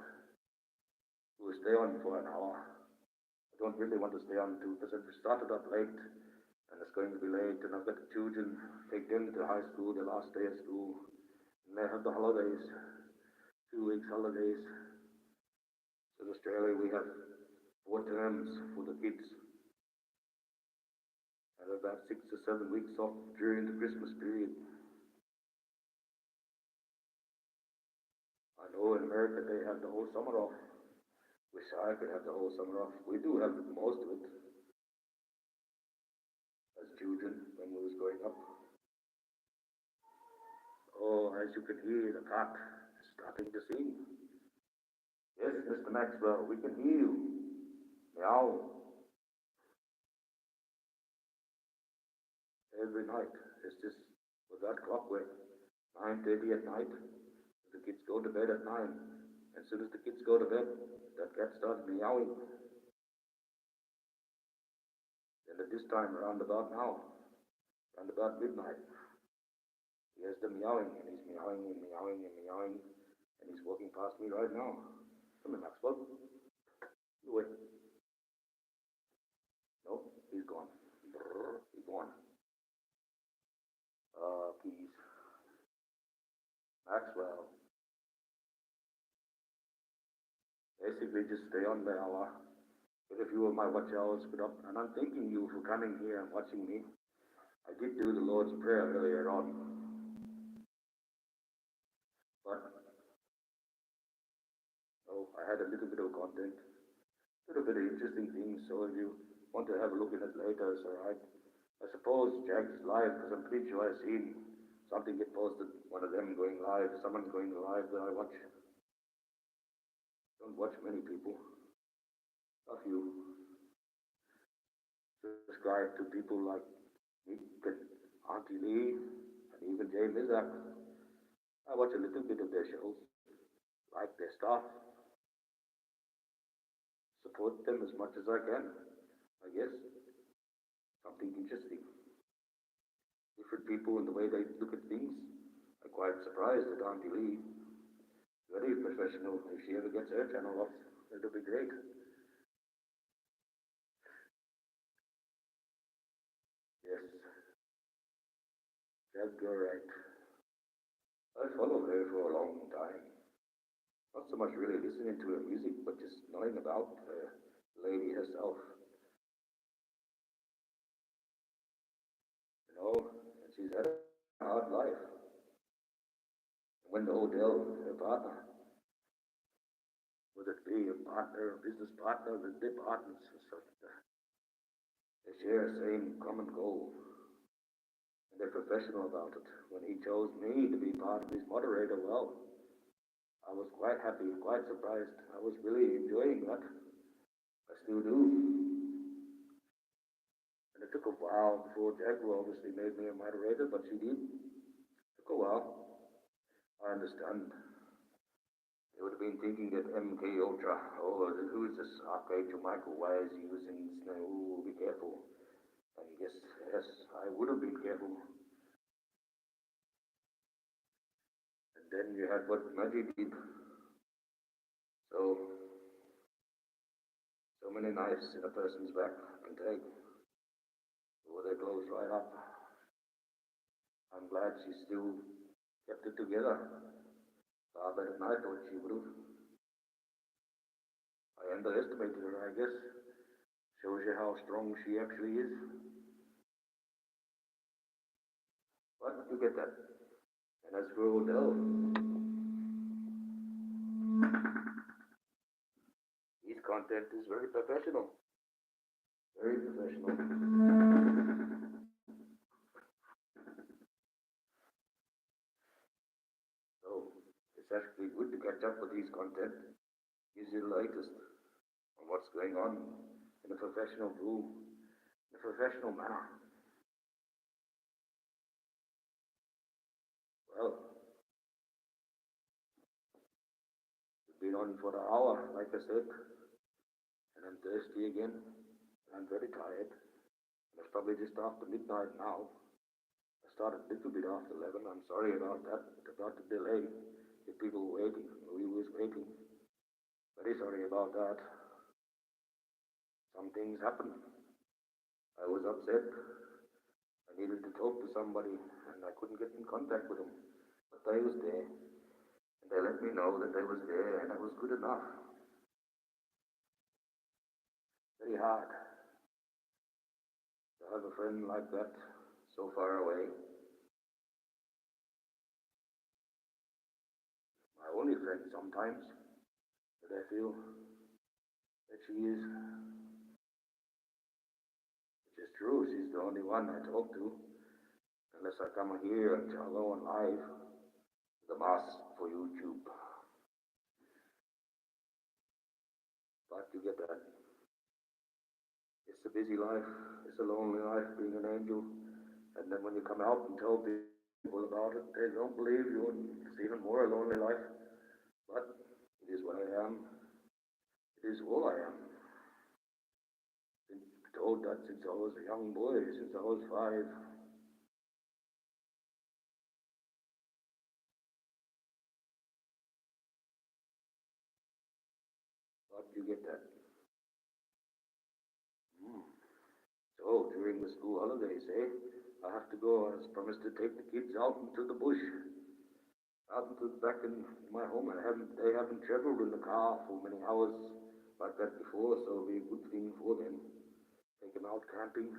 we'll stay on for an hour. I don't really want to stay on too because we started up late and it's going to be late and I've got the children, take them to high school, the last day of school. And they have the holidays, 2 weeks holidays. In Australia we have 4 terms for the kids and about 6 or 7 weeks off during the Christmas period. I know in America they have the whole summer off. Wish I could have the whole summer off. We do have most of it as children when we was growing up. Oh, as you can hear, the cat is starting to sing. Yes, Mr. Maxwell, we can hear you. Meow. Every night. It's just with that clockwork. 9:30 at night. The kids go to bed at 9. As soon as the kids go to bed, that cat starts meowing. And at this time, around about now, around about midnight, he has the meowing, and he's meowing and meowing and meowing, and he's walking past me right now. Come here, Maxwell. You wait. No, he's gone. Brrr, he's gone. Please. Maxwell. Basically, just stay on the hour. But if you were my watch hours put up, and I'm thanking you for coming here and watching me. I did do the Lord's Prayer earlier on, but oh, I had a little bit of content, a little bit of interesting things. So if you want to have a look at it later, it's all right. I suppose Jack's live because I'm pretty sure I've seen something get posted. One of them going live, someone going live that I watch. Don't watch many people, a few. Subscribe to people like Nick and Auntie Lee and even Jay Mizak. I watch a little bit of their shows, like their stuff, support them as much as I can. I guess something interesting. Different people and the way they look at things. I'm quite surprised at Auntie Lee. Very professional. If she ever gets her channel up, it'll be great. Yes, Jack, you're right. I followed her for a long time. Not so much really listening to her music, but just knowing about the lady herself. And she's had a hard life. And when the Odell, her partner, whether it be a partner, a business partner, they're partners or something, they share the same common goal. And they're professional about it. When he chose me to be part of his moderator, well, I was quite happy, quite surprised. I was really enjoying that. I still do. And it took a while before Jaguar obviously made me a moderator, but she did. It took a while. I understand. They would have been thinking that MK Ultra, oh, who is this Archangel Michael? Why is he using snow? Oh, be careful. And yes, I would have been careful. And then you had what Maggie did. So, so many knives in a person's back can take. Before they close right up. I'm glad she still kept it together. Far better than I thought she would have. I underestimated her, I guess. Shows you how strong she actually is. But you get that. And as for Odell, his content is very professional. Very professional. So it's actually good to catch up with his content. Gives you the latest on what's going on in a professional room, in a professional manner. Well, we've been on for an hour, like I said, and I'm thirsty again, and I'm very tired. And it's probably just after midnight now. I started a little bit after 11. I'm sorry about that, about the delay. If people were waiting, we was waiting. Very sorry about that. Some things happened. I was upset. I needed to talk to somebody, and I couldn't get in contact with them. But they was there, and they let me know that they was there, and it was good enough. Very hard to have a friend like that so far away. My only friend sometimes, but I feel that she is, which is true, she's the only one I talk to, unless I come here and go on live, the mask for YouTube. But you get that. It's a busy life, it's a lonely life being an angel, and then when you come out and tell people about it, they don't believe you, and it's even more a lonely life. But it is what I am. It is all I am. Been told that since I was a young boy, since I was 5. But you get that. Mm. So during the school holidays, I have to go. I was promised to take the kids out into the bush, out into back in my home. They haven't traveled in the car for many hours like that before, so it'll be a good thing for them. Take them out camping.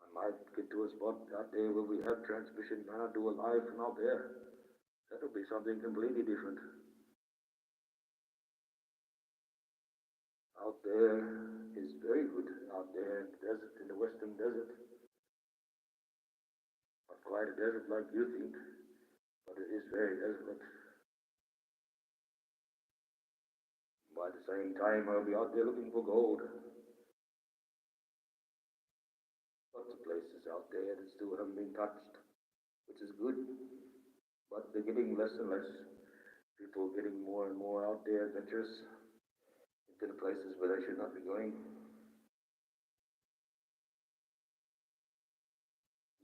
I might get to a spot out there where we have transmission and I'll do a live from out there. That'll be something completely different. Out there is very good. Out there in the desert, in the western desert. Not quite a desert like you think, but it is very desolate. By the same time, I'll be out there looking for gold. Lots of places out there that still haven't been touched, which is good, but they're getting less and less. People are getting more and more out there adventurous into the places where they should not be going.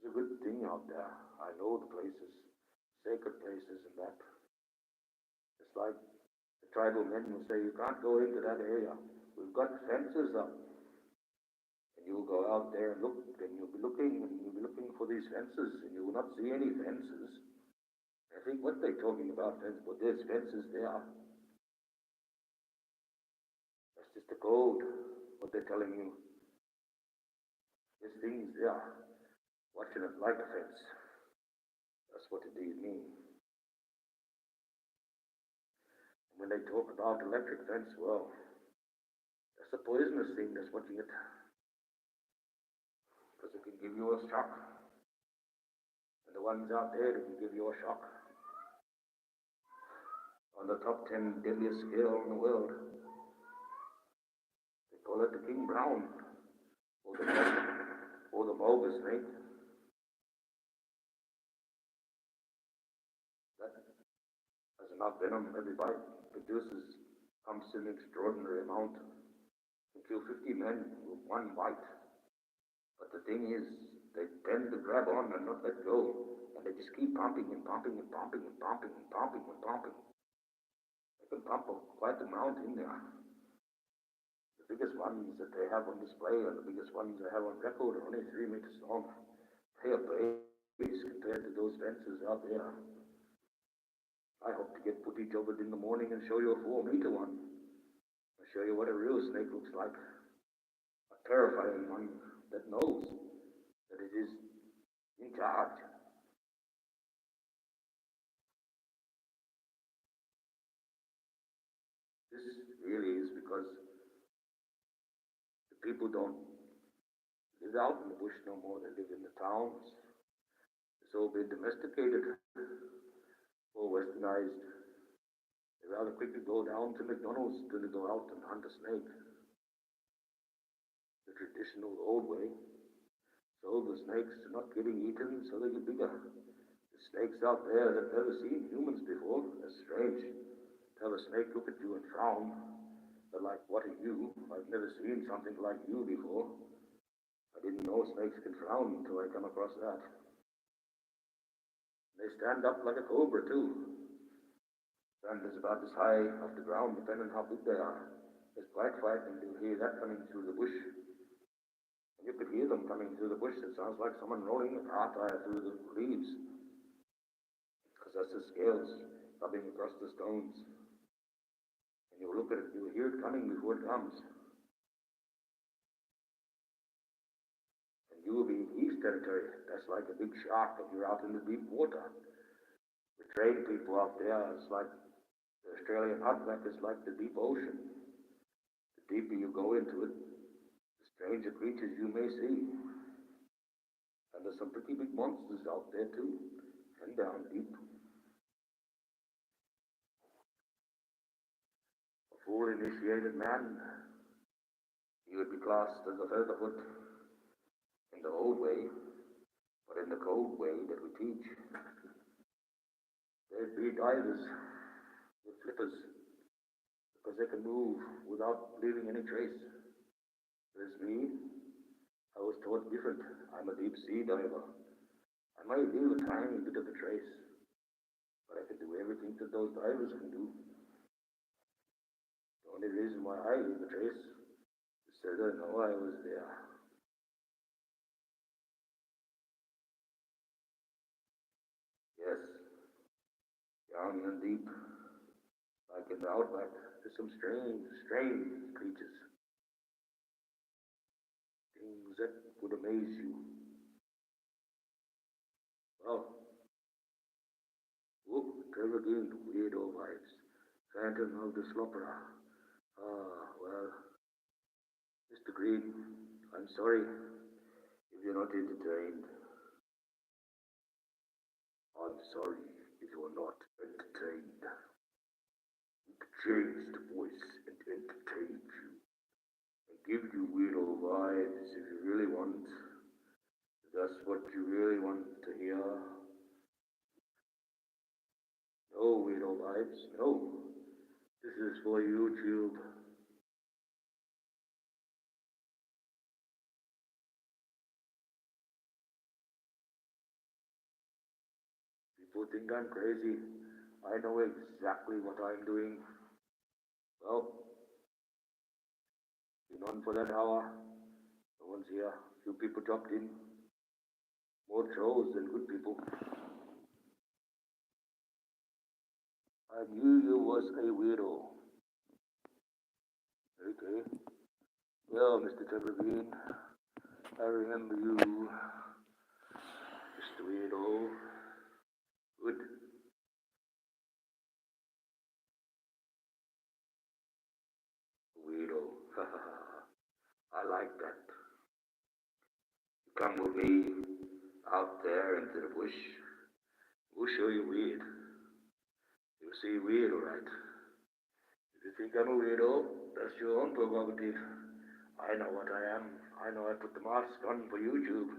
It's a good thing out there. I know the places, sacred places and that. It's like the tribal men will say, you can't go into that area. We've got fences up. And you'll go out there and look, and you'll be looking for these fences, and you will not see any fences. I think what they're talking about, but there's fences there. That's just the code, what they're telling you. There's things there, watching it like a fence. That's what it means. When they talk about electric fence, well, that's a poisonous thing that's watching it. Because it can give you a shock. And the ones out there that can give you a shock. On the top 10 deadliest scale in the world. They call it the King Brown. Or the bulbous snake. That has enough venom. Every bite produces, pumps in an extraordinary amount. Can kill 50 men with one bite. But the thing is, they tend to grab on and not let go. And they just keep pumping and pumping and pumping and pumping and pumping and pumping. They can pump quite the amount in there. The biggest ones that they have on display and the biggest ones they have on record are only 3 meters long. They are babies compared to those fences out there. I hope to get footage of it in the morning and show you a 4-meter one. I'll show you what a real snake looks like. A terrifying one that knows that it is in charge. This really is because the people don't live out in the bush no more. They live in the towns. It's all been domesticated or westernized. They rather quickly go down to McDonald's than to go out and hunt a snake the traditional old way. So the snakes are not getting eaten, so they get bigger. The snakes out there that have never seen humans before. That's strange. To have a snake look at you and frown. They're like, what are you? I've never seen something like you before. I didn't know snakes can frown until I come across that. They stand up like a cobra too. Stand is about as high off the ground, depending on how big they are. There's black frightening to hear that coming through the bush. And you could hear them coming through the bush. It sounds like someone rolling a car tire through the leaves. Because that's the scales rubbing across the stones. And you look at it, you hear it coming before it comes. And you will be in East territory. That's like a big shark if you're out in the deep water. The trade people out there, it's like the Australian outback is like the deep ocean. The deeper you go into it, the stranger creatures you may see. And there's some pretty big monsters out there too, and down deep. A full initiated man, he would be classed as a featherfoot in the old way, but in the cold way that we teach. There'd be divers with flippers, because they can move without leaving any trace. There's me. I was taught different. I'm a deep sea diver. I might leave a tiny bit of a trace, but I can do everything that those divers can do. The only reason why I leave a trace is so they know I was there. Yes, young and deep, like in the outback, there's some strange creatures. Things that would amaze you. Well, Trevor Green, weirdo vibes. Phantom of the Slopera. Well, Mr. Green, I'm sorry if you're not entertained. I'm sorry if you're not entertained. We could change the voice and entertain you. And give you weirdo vibes if you really want. If that's what you really want to hear. No weirdo vibes, no. This is for YouTube. People think I'm crazy. I know exactly what I'm doing. Well, been on for that hour. No one's here. Few people dropped in. More trolls than good people. I knew you was a weirdo. Okay. Well, Mr. Trevor Green, I remember you. Mr. Weirdo. Good. Weirdo. I like that. You come with me out there into the bush. We'll show you weird. You'll see weird, alright. If you think I'm a weirdo, that's your own prerogative. I know what I am. I know I put the mask on for YouTube.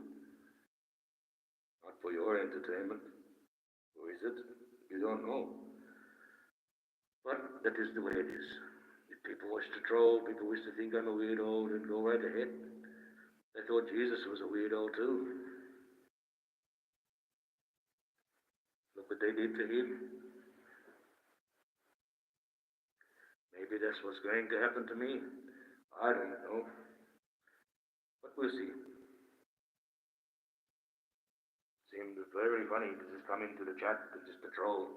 Not for your entertainment. Or is it? You don't know. But that is the way it is. If people wish to troll, people wish to think I'm a weirdo, then go right ahead. They thought Jesus was a weirdo too. Look what they did to him. Maybe that's what's going to happen to me. I don't know. But we'll see. Seems very funny to just come into the chat and just to troll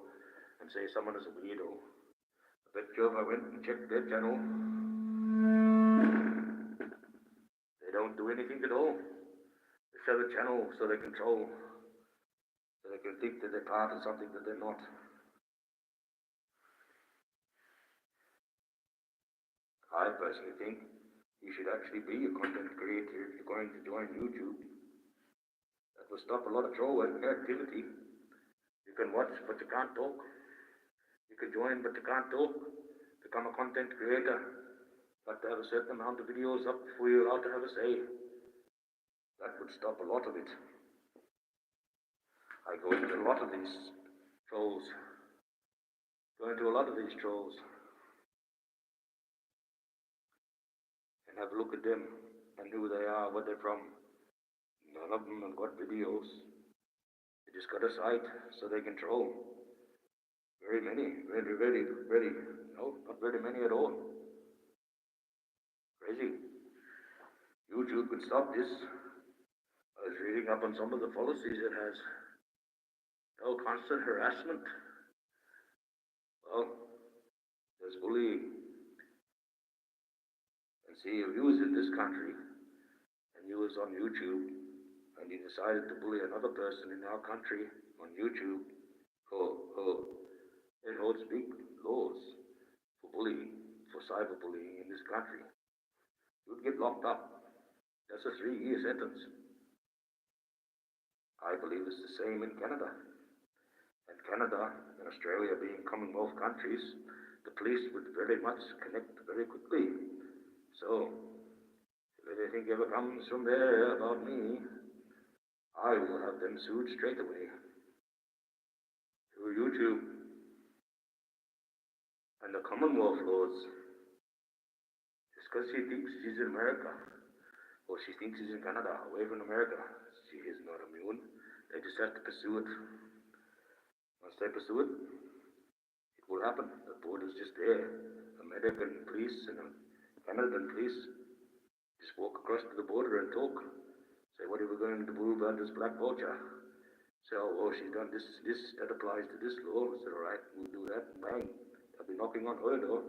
and say someone is a weirdo. I bet you if I went and checked their channel, they don't do anything at all. They sell a channel so they can troll. can think that they're part of something that they're not. I personally think you should actually be a content creator if you're going to join YouTube. That will stop a lot of troll activity. You can watch, but you can't talk. You can join, but you can't talk. Become a content creator. Got to have a certain amount of videos up before you're allowed to have a say. That would stop a lot of it. I go into a lot of these trolls. And have a look at them and who they are, where they're from. None of them have got videos. They just got a site so they can troll. Very many. No, not very many at all. Crazy. YouTube could stop this. I was reading up on some of the policies it has. No constant harassment. Well, there's bullying. And see, if you was in this country and you was on YouTube and you decided to bully another person in our country on YouTube, it holds big laws for bullying, for cyberbullying in this country. You'd get locked up. That's a 3-year sentence. I believe it's the same in Canada. And Canada and Australia being Commonwealth countries, the police would very much connect very quickly. So, if anything ever comes from there about me, I will have them sued straight away through YouTube and the Commonwealth laws. Just because she thinks she's in America, or she thinks she's in Canada, away from America, she is not immune. They just have to pursue it. Once they pursue it, it will happen. The border's just there. American police and Canadian police just walk across to the border and talk. Say, what are we going to do about this black vulture? Say, oh, she's done this, that applies to this law. I said, all right, we'll do that, and bang. They'll be knocking on her door.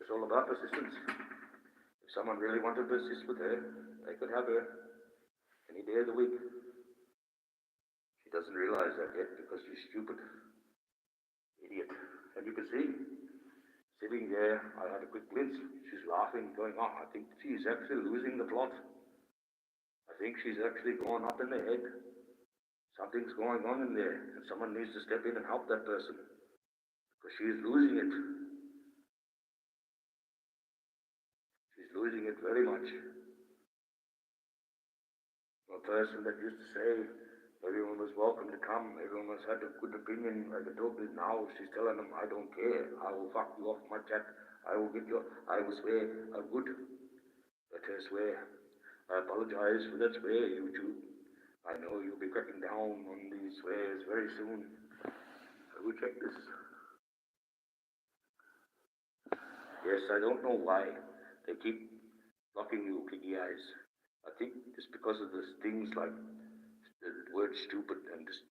It's all about persistence. If someone really wanted to persist with her, they could have her any day of the week. She doesn't realize that yet because she's stupid. Idiot. And you can see, sitting there, I had a quick glimpse. She's laughing, going, oh, I think she's actually losing the plot. I think she's actually gone up in the head. Something's going on in there, and someone needs to step in and help that person. Because she's losing it. She's losing it very much. A person that used to say, everyone was welcome to come, everyone was had a good opinion, like I told you now, she's telling them, I don't care, I will fuck you off my chat, I will swear, I would. Let her swear. I apologize for that swear, YouTube. I know you'll be cracking down on these swears very soon. I will check this. Yes, I don't know why they keep blocking you, piggy eyes. I think it's because of those things like the word stupid and just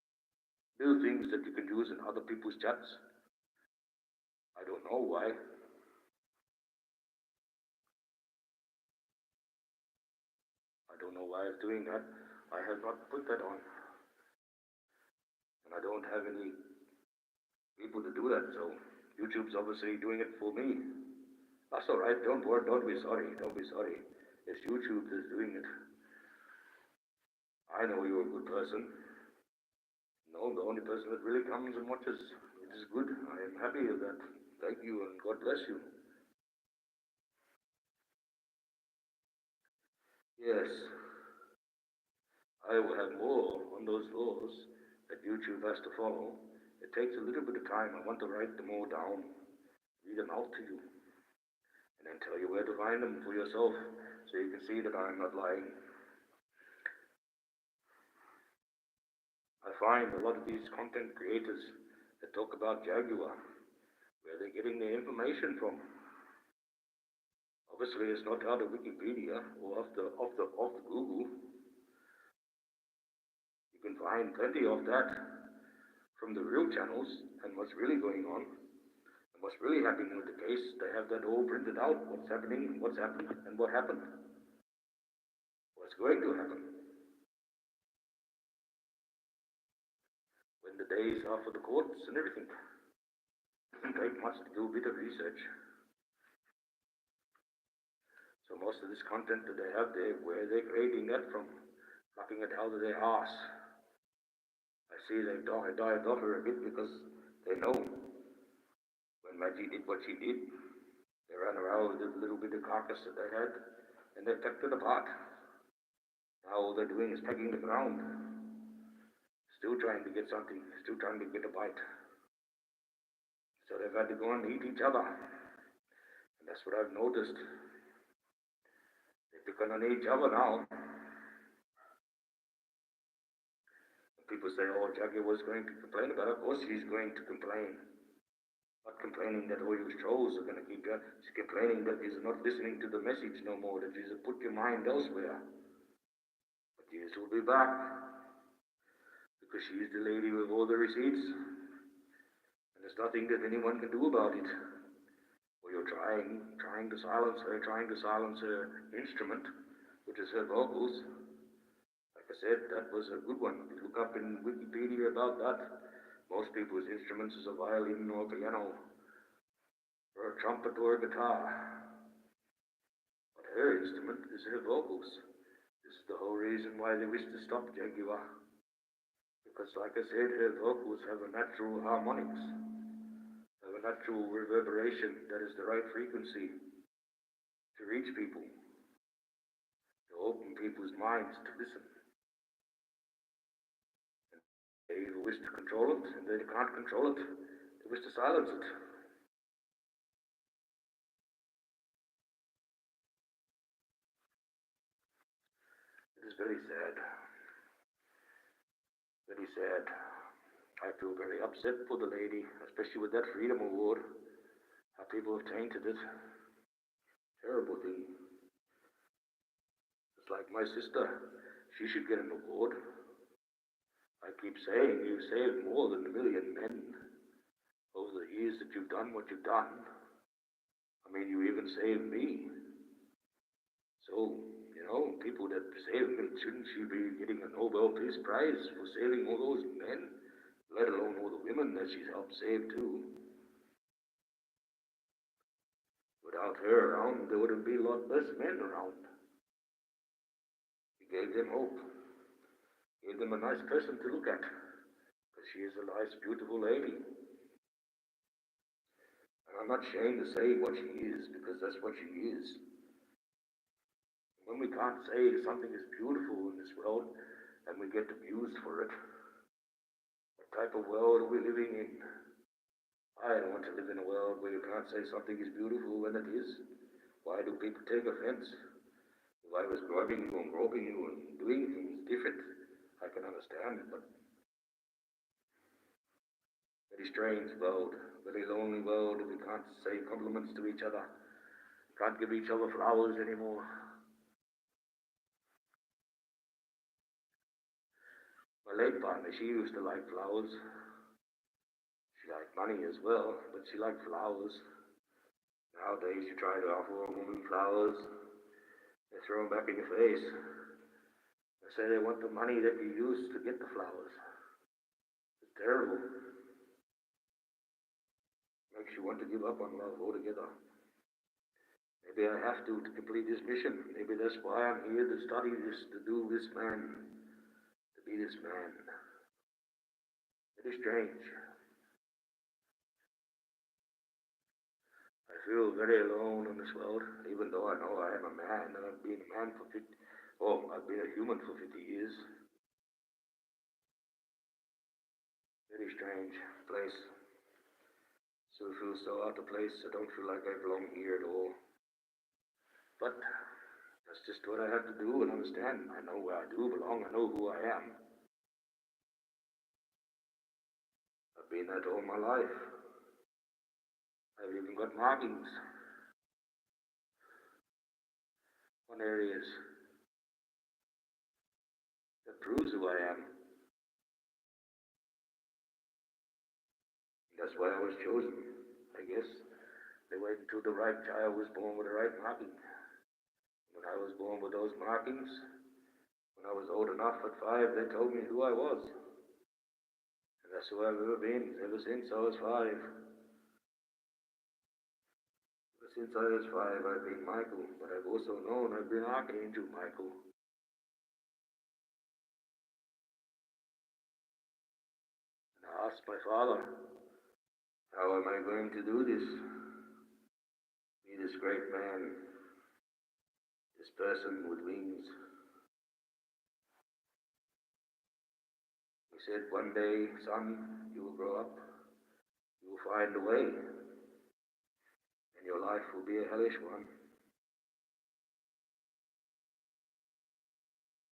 little things that you can use in other people's chats. I don't know why. I don't know why I'm doing that. I have not put that on. And I don't have any people to do that, so YouTube's obviously doing it for me. That's alright, don't worry, don't be sorry. It's YouTube that's doing it. I know you're a good person. No, the only person that really comes and watches, which is good. I am happy with that. Thank you and God bless you. Yes, I will have more on those laws that YouTube has to follow. It takes a little bit of time. I want to write them all down, read them out to you, and then tell you where to find them for yourself so you can see that I'm not lying. I find a lot of these content creators that talk about Jaguar, where they're getting their information from. Obviously, it's not out of Wikipedia or off the Google. You can find plenty of that from the real channels and what's really going on and what's really happening with the case. They have that all printed out, what's happening, what's happened, and what happened. What's going to happen. the days off of the courts and everything. Doesn't take much to do a bit of research. So most of this content that they have there, where they're creating that from, plucking it out of their arse. I see they've dived off her a bit because they know when Maggie did what she did, they ran around with the little bit of carcass that they had, and they kept it apart. Now all they're doing is pegging the ground, still trying to get something, still trying to get a bite. So they've had to go and eat each other. And that's what I've noticed. They're picking on each other now. People say, oh, Jackie was going to complain about it. Of course she's going to complain. Not complaining that all you trolls are going to keep you. She's complaining that you're not listening to the message no more, that you put your mind elsewhere. But yes, will be back. Because she's the lady with all the receipts. And there's nothing that anyone can do about it. Well, you're trying to silence her instrument, which is her vocals. Like I said, that was a good one. You look up in Wikipedia about that. Most people's instruments is a violin or a piano, or a trumpet or a guitar. But her instrument is her vocals. This is the whole reason why they wish to stop Jaguar. Because like I said, her vocals have a natural harmonics, have a natural reverberation that is the right frequency to reach people, to open people's minds to listen. They wish to control it, and they can't control it. They wish to silence it. It is very sad. Very sad. I feel very upset for the lady, especially with that Freedom Award. How people have tainted it. Terrible thing. It's like my sister. She should get an award. I keep saying you've saved more than 1 million men over the years that you've done what you've done. I mean, you even saved me. So, people that save me, shouldn't she be getting a Nobel Peace Prize for saving all those men, let alone all the women that she's helped save too? Without her around, there would have been a lot less men around. She gave them hope. Gave them a nice person to look at, because she is a nice, beautiful lady. And I'm not ashamed to say what she is, because that's what she is. When we can't say something is beautiful in this world, and we get abused for it, what type of world are we living in? I don't want to live in a world where you can't say something is beautiful when it is. Why do people take offense? If I was grabbing you and groping you and doing things different, I can understand it, but very strange world, very lonely world if we can't say compliments to each other, can't give each other flowers anymore. My late partner, she used to like flowers. She liked money as well, but she liked flowers. Nowadays, you try to offer a woman flowers, they throw them back in your face. They say they want the money that you used to get the flowers. It's terrible. Makes you want to give up on love altogether. Maybe I have to complete this mission. Maybe that's why I'm here to study this, to do this man, to be this man. It is strange. I feel very alone in this world, even though I know I am a man, and I've been a man for I've been a human for 50 years. Very strange place. Still feel so out of place. I don't feel like I belong here at all. But that's just what I have to do and understand. I know where I do belong. I know who I am. I've been that all my life. I've even got markings on areas that proves who I am. That's why I was chosen, I guess. They waited until the right child was born with the right marking. When I was born with those markings, when I was old enough at 5, they told me who I was. And that's who I've ever been, ever since I was 5. Ever since I was 5, I've been Michael, but I've also known I've been Archangel Michael. And I asked my father, how am I going to do this? Be this great man, this person with wings. He said, one day, son, you will grow up, you will find a way, and your life will be a hellish one.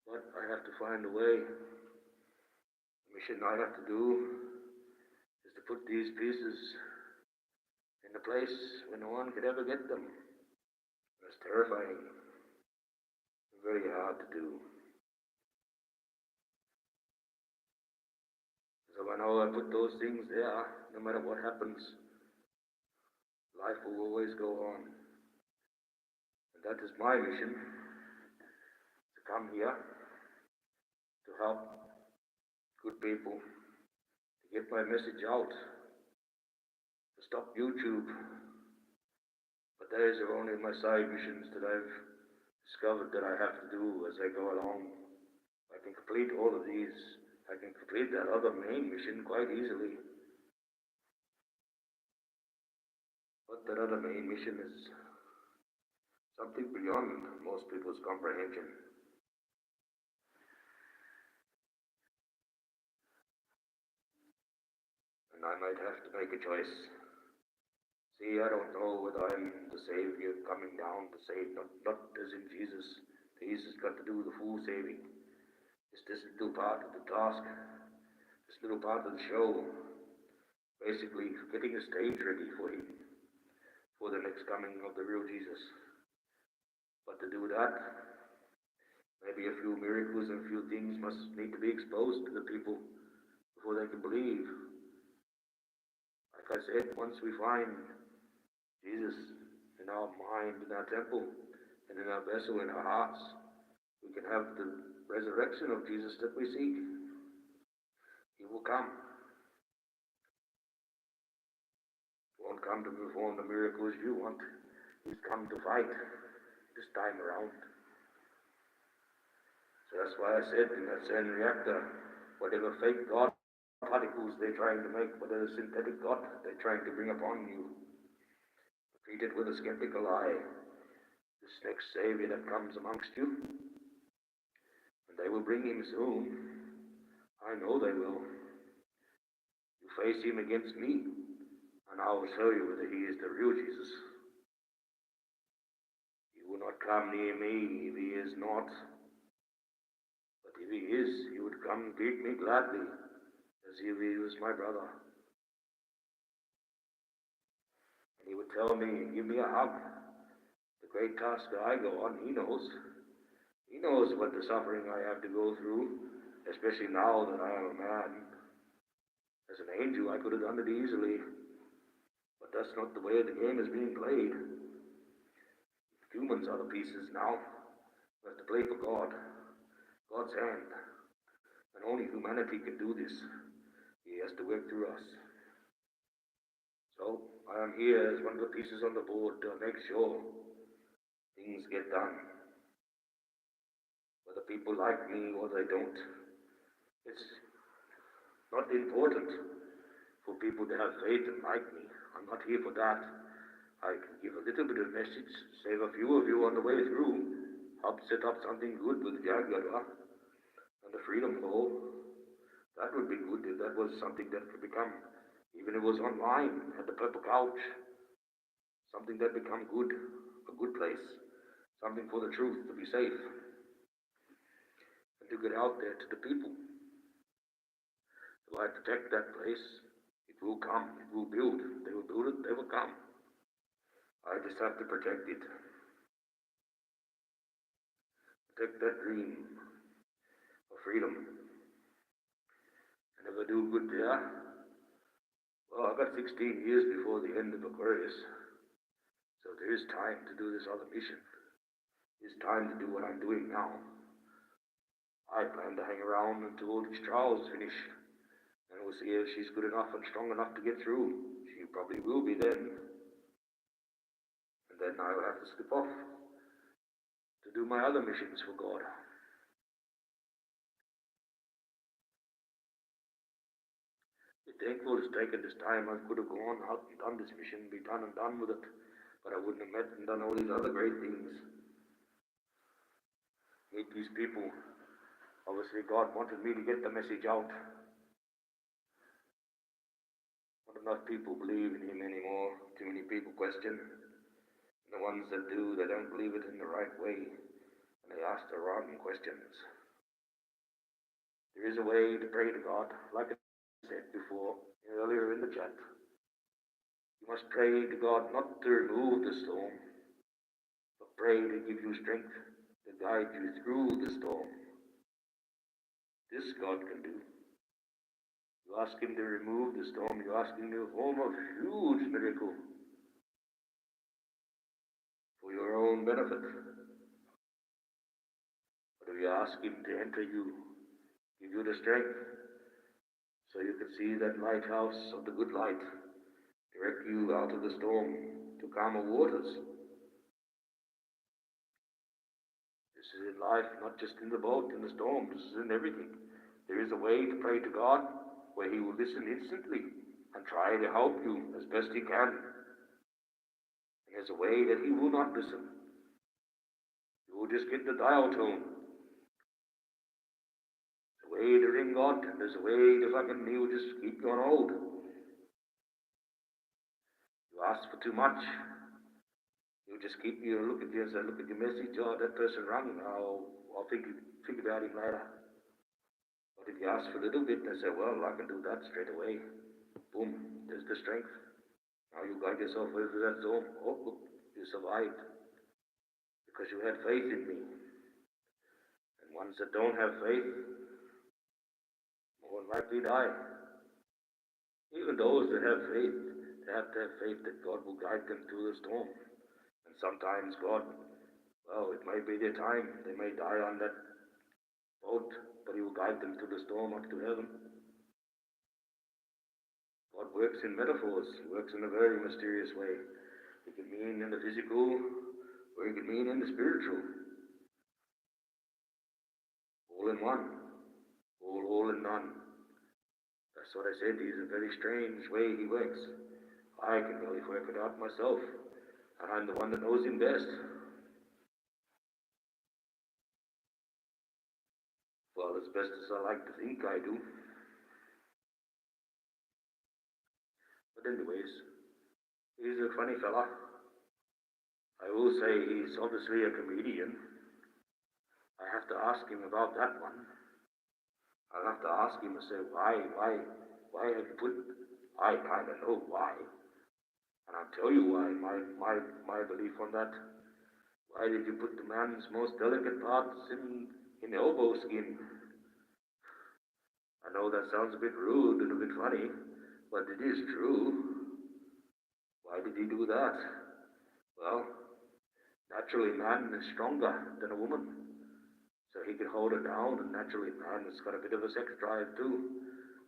But I have to find a way. The mission I have to do is to put these pieces in a place where no one could ever get them. That's terrifying. Very hard to do. So I know I put those things there, no matter what happens, life will always go on. And that is my mission, to come here, to help good people, to get my message out, to stop YouTube. But those are only my side missions that I've discovered that I have to do as I go along. I can complete all of these. I can complete that other main mission quite easily. But that other main mission is something beyond most people's comprehension. And I might have to make a choice. See, I don't know whether I'm the Savior coming down to save, not as in Jesus. Jesus got to do the full saving. It's this little part of the task, this little part of the show, basically getting a stage ready for him, for the next coming of the real Jesus. But to do that, maybe a few miracles and a few things must need to be exposed to the people before they can believe. Like I said, once we find Jesus in our mind, in our temple, and in our vessel, in our hearts, we can have the resurrection of Jesus that we seek. He will come. He won't come to perform the miracles you want. He's come to fight this time around. So that's why I said in that CERN reactor, whatever fake God particles they're trying to make, whatever synthetic God they're trying to bring upon you, treat it with a skeptical eye. This next Savior that comes amongst you, and they will bring him soon. I know they will. You face him against me, and I will show you whether he is the real Jesus. He will not come near me if he is not. But if he is, he would come and greet me gladly, as if he was my brother. And he would tell me, give me a hug. The great task that I go on, he knows. He knows what the suffering I have to go through, especially now that I am a man. As an angel, I could have done it easily, but that's not the way the game is being played. Humans are the pieces now. We have to play for God, God's hand. And only humanity can do this. He has to work through us. So I am here as one of the pieces on the board to make sure things get done. Whether people like me or they don't, it's not important for people to have faith and like me. I'm not here for that. I can give a little bit of message, save a few of you on the way through, help set up something good with the Akbar and the Freedom Pole. That would be good if that was something that could become, even if it was online, at the Purple Couch, something that become good, a good place, something for the truth to be safe, and to get out there to the people. So I protect that place. It will come, it will build, they will build it, they will come. I just have to protect it. Protect that dream of freedom. And if I do good there, well, I've got 16 years before the end of Aquarius. So there is time to do this other mission. There's time to do what I'm doing now. I plan to hang around until all these trials finish. And we'll see if she's good enough and strong enough to get through. She probably will be then. And then I'll have to slip off to do my other missions for God. Be thankful it's taken this time. I could have gone out and done this mission, be done and done with it. But I wouldn't have met and done all these other great things. Meet these people. Obviously, God wanted me to get the message out. Not enough people believe in Him anymore. Too many people question. And the ones that do, they don't believe it in the right way. And they ask the wrong questions. There is a way to pray to God, like I said before, earlier in the chat. You must pray to God not to remove the storm, but pray to give you strength to guide you through the storm. This God can do. You ask Him to remove the storm, you ask Him to perform a huge miracle for your own benefit. But if you ask Him to enter you, give you the strength, so you can see that lighthouse of the good light, direct you out of the storm to calmer waters. This is in life, not just in the boat, in the storm, this is in everything. There is a way to pray to God where He will listen instantly and try to help you as best He can. And there's a way that He will not listen. You will just get the dial tone. There's a way to ring God, and there's a way to He will just keep you on hold. You ask for too much, He'll just keep you, look at you and say, look at your message, oh, that person rang, I'll think about him later. But if you ask for a little bit, they say, well, I can do that straight away. Boom, there's the strength. Now you guide yourself into that zone. Oh, look, you survived. Because you had faith in me. And ones that don't have faith, more than likely die. Even those that have faith, they have to have faith that God will guide them through the storm. And sometimes God, well, it may be their time. They may die on that boat, but He will guide them through the storm up to heaven. God works in metaphors. He works in a very mysterious way. It can mean in the physical, or it can mean in the spiritual. All in one. All in none. That's what I said. He's a very strange way He works. I can really work it out myself. And I'm the one that knows Him best. Well, as best as I like to think I do. But anyways, he's a funny fella. I will say he's obviously a comedian. I have to ask him about that one. I'll have to ask him and say, why have you put, I kind of know why. And I'll tell you why, my belief on that. Why did you put the man's most delicate parts in the elbow skin? I know that sounds a bit rude and a bit funny, but it is true. Why did he do that? Well, naturally man is stronger than a woman. So he can hold her down, and naturally man has got a bit of a sex drive too.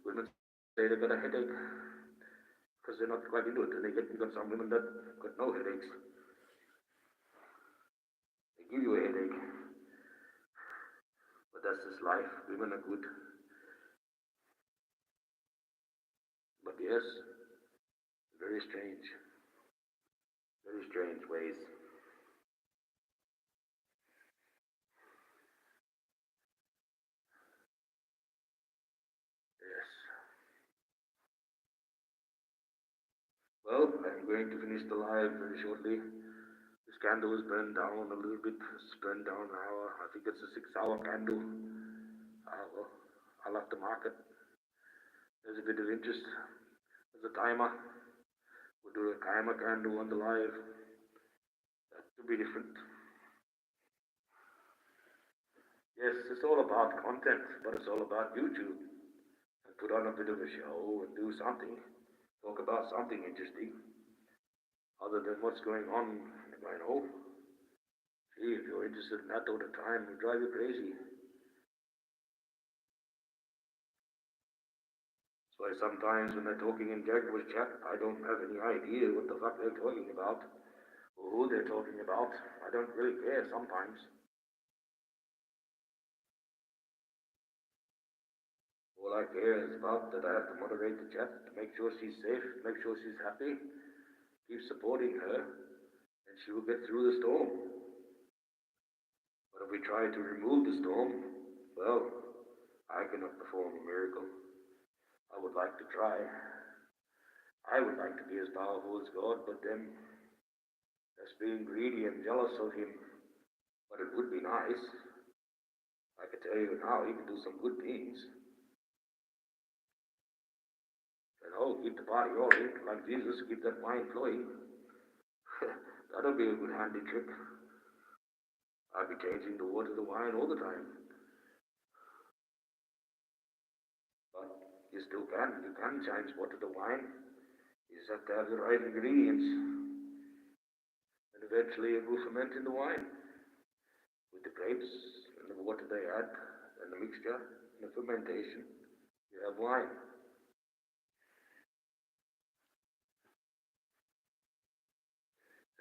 Women say they've got a headache because they're not quite into it, and you've got some women that got no headaches. They give you a headache. But that's just life. Women are good. But yes, very strange ways. Yes. Well, I'm going to finish the live very shortly. This candle is burned down a little bit. It's burned down an hour. I think it's a 6-hour candle. Well, I'll have to mark it. There's a bit of interest. There's a timer. We'll do a timer candle on the live. That will be different. Yes, it's all about content, but it's all about YouTube. And put on a bit of a show and do something. Talk about something interesting. Other than what's going on, I know. Gee, if you're interested in that all the time, it'll drive you crazy. That's Why sometimes when they're talking in Jaguar's chat, I don't have any idea what the fuck they're talking about, or who they're talking about. I don't really care sometimes. All I care is about that I have to moderate the chat, to make sure she's safe, make sure she's happy, keep supporting her, and she will get through the storm. But if we try to remove the storm, well, I cannot perform a miracle. I would like to try. I would like to be as powerful as God, but then that's being greedy and jealous of him. But it would be nice. I can tell you now, he can do some good things. And keep the party rolling, like Jesus, keep that wine flowing. That'll be a good handy trick. I'll be changing the water to wine all the time. But you still can. You can change water to wine. You just have to have the right ingredients. And eventually it will ferment into wine. With the grapes and the water they add, and the mixture, and the fermentation, you have wine.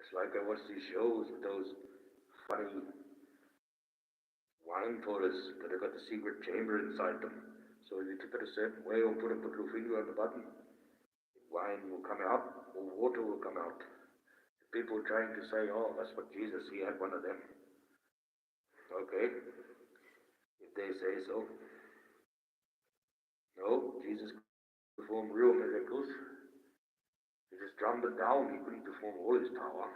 It's like I watch these shows with those funny wine tourists that have got the secret chamber inside them. So if you tip it a certain way or put a little finger on the button, wine will come out or water will come out. People trying to say, oh, that's what Jesus, he had one of them. Okay, if they say so. No, Jesus performed real miracles. He just drummed it down. He couldn't perform all his power.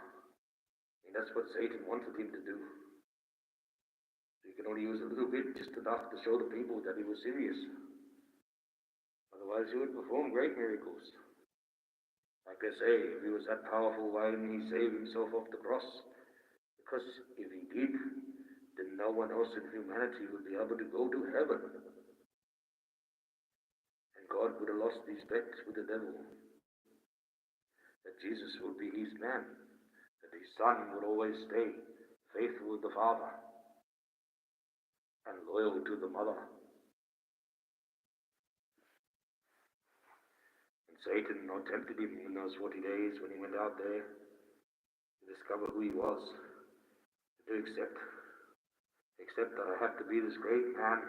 And that's what Satan wanted him to do. He can only use a little bit, just enough to show the people that he was serious. Otherwise, he would perform great miracles. Like I say, if he was that powerful, why didn't he save himself off the cross? Because if he did, then no one else in humanity would be able to go to heaven. And God would have lost these bets with the devil. That Jesus would be his man. That his son would always stay faithful with the Father and loyal to the mother. And Satan tempted him in those 40 days when he went out there to discover who he was, to accept that I have to be this great man,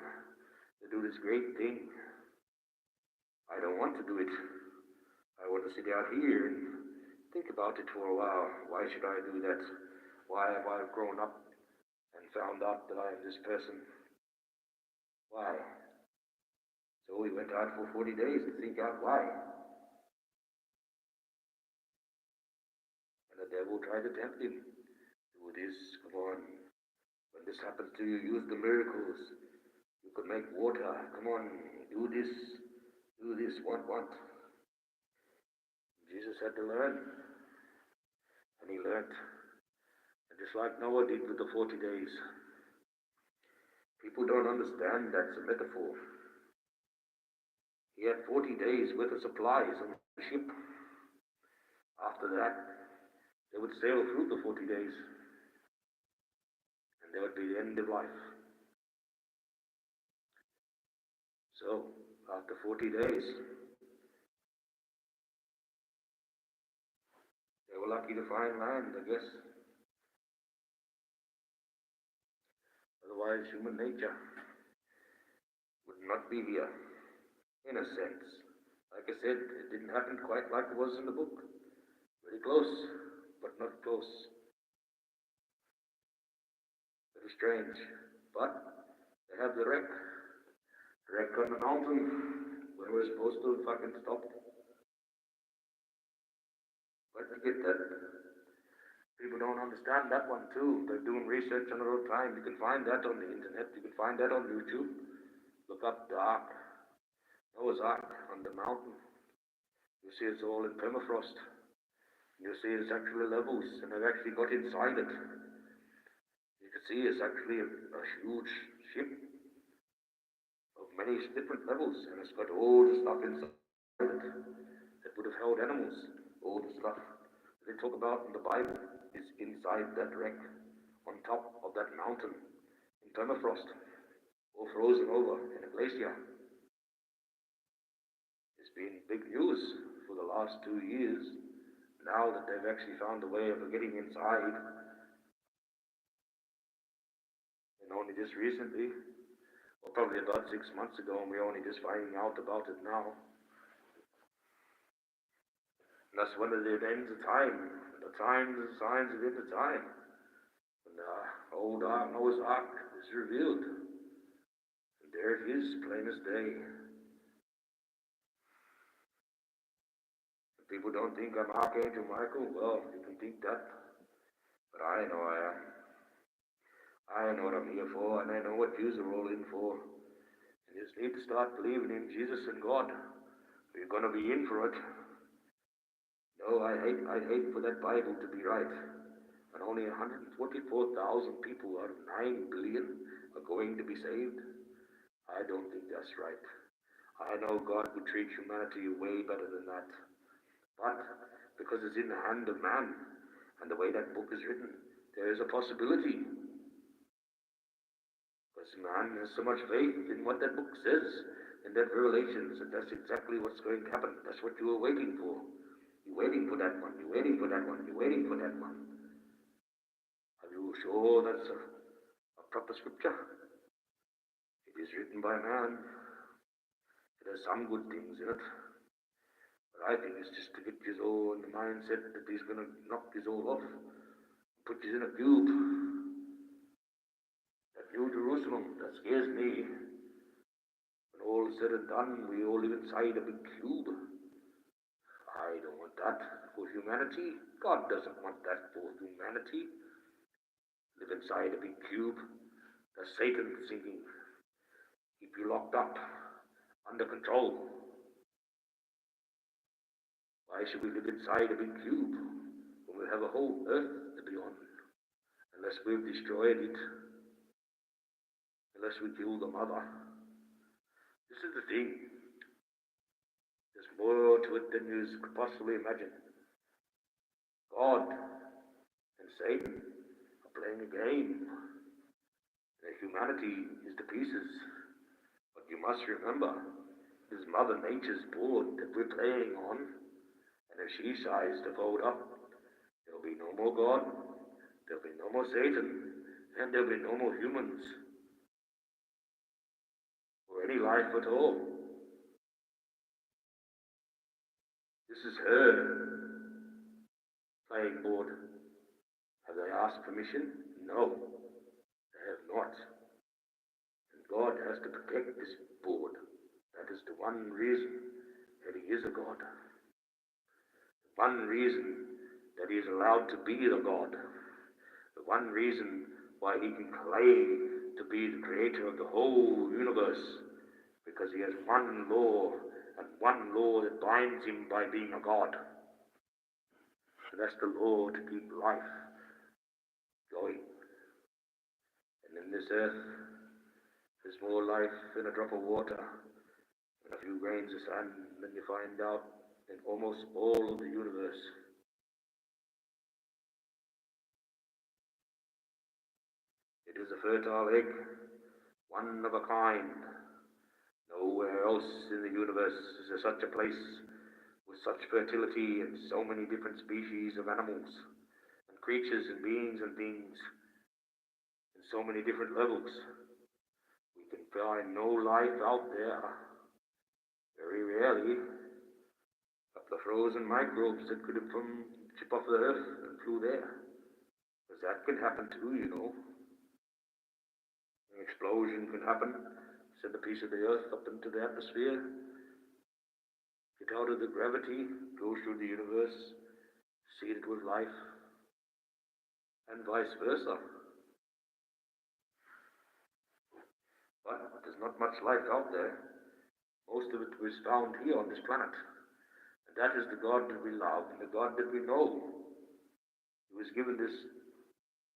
to do this great thing. I don't want to do it. I want to sit out here and think about it for a while. Why should I do that? Why have I grown up and found out that I am this person? Why? So he went out for 40 days to think out why. And the devil tried to tempt him. Do this, come on. When this happens to you, use the miracles. You could make water. Come on, do this, what? Jesus had to learn. And he learned. And just like Noah did with the 40 days. People don't understand that's a metaphor. He had 40 days worth of supplies on the ship. After that, they would sail through the 40 days. And that would be the end of life. So, after 40 days, they were lucky to find land, I guess. Otherwise, human nature would not be here, in a sense. Like I said, it didn't happen quite like it was in the book. Very close, but not close. Very strange. But they have the wreck. The wreck on the mountain when we're supposed to fucking stop. But to get that, people don't understand that one too. They're doing research on it all the time. You can find that on the internet. You can find that on YouTube. Look up the Ark. Noah's Ark on the mountain. You see it's all in permafrost. You see it's actually levels, and they've actually got inside it. You can see it's actually a huge ship of many different levels, and it's got all the stuff inside it that would have held animals. All the stuff that they talk about in the Bible is inside that wreck, on top of that mountain, in permafrost, or frozen over in a glacier. It's It's been big news for the last 2 years. Now that they've actually found a way of getting inside, and only just recently, or probably about 6 months ago, and we're only just finding out about it now. And that's when it ends the time. The times and signs of the end of time. When the old Ark, Noah's Ark is revealed. And there it is, plain as day. If people don't think I'm Archangel Michael, well, you can think that. But I know I am. I know what I'm here for, and I know what Jews are all in for. You just need to start believing in Jesus and God. You're going to be in for it. No, I hate for that Bible to be right. And only 144,000 people out of 9 billion are going to be saved. I don't think that's right. I know God would treat humanity way better than that. But because it's in the hand of man, and the way that book is written, there is a possibility. Because man has so much faith in what that book says, in that Revelations, and that's exactly what's going to happen. That's what you were waiting for. You're waiting for that one. You're waiting for that one. You're waiting for that one. Are you sure that's a proper scripture? It is written by man. It has some good things in it. But I think it's just to get you all in the mindset that he's going to knock you all off, put you in a cube. That New Jerusalem, that scares me. When all is said and done, we all live inside a big cube. I don't want that for humanity. God doesn't want that for humanity. Live inside a big cube. That's Satan thinking. Keep you locked up, under control. Why should we live inside a big cube when we have a whole earth to be on? Unless we've destroyed it. Unless we kill the mother. This is the thing. There's more to it than you could possibly imagine. God and Satan are playing a game. And humanity is to pieces. But you must remember, it is Mother Nature's board that we're playing on. And if she decides to fold up, there'll be no more God, there'll be no more Satan, and there'll be no more humans. Or any life at all. This is her playing board. Have they asked permission? No, they have not. And God has to protect this board. That is the one reason that he is a God. The one reason that he is allowed to be the God. The one reason why he can claim to be the creator of the whole universe. Because he has one law, and one law that binds him by being a God. And that's the law to keep life going. And in this earth, there's more life in a drop of water and a few grains of sand than you find out in almost all of the universe. It is a fertile egg, one of a kind. Nowhere else in the universe is there such a place with such fertility and so many different species of animals and creatures and beings and things in so many different levels. We can find no life out there. Very rarely. A couple of frozen microbes that could have come chip off the earth and flew there. Because that can happen too, you know. An explosion can happen. Send a piece of the earth up into the atmosphere. Get out of the gravity, go through the universe, seed it with life, and vice versa. But there's not much life out there. Most of it was found here on this planet. And that is the God that we love and the God that we know. He was given this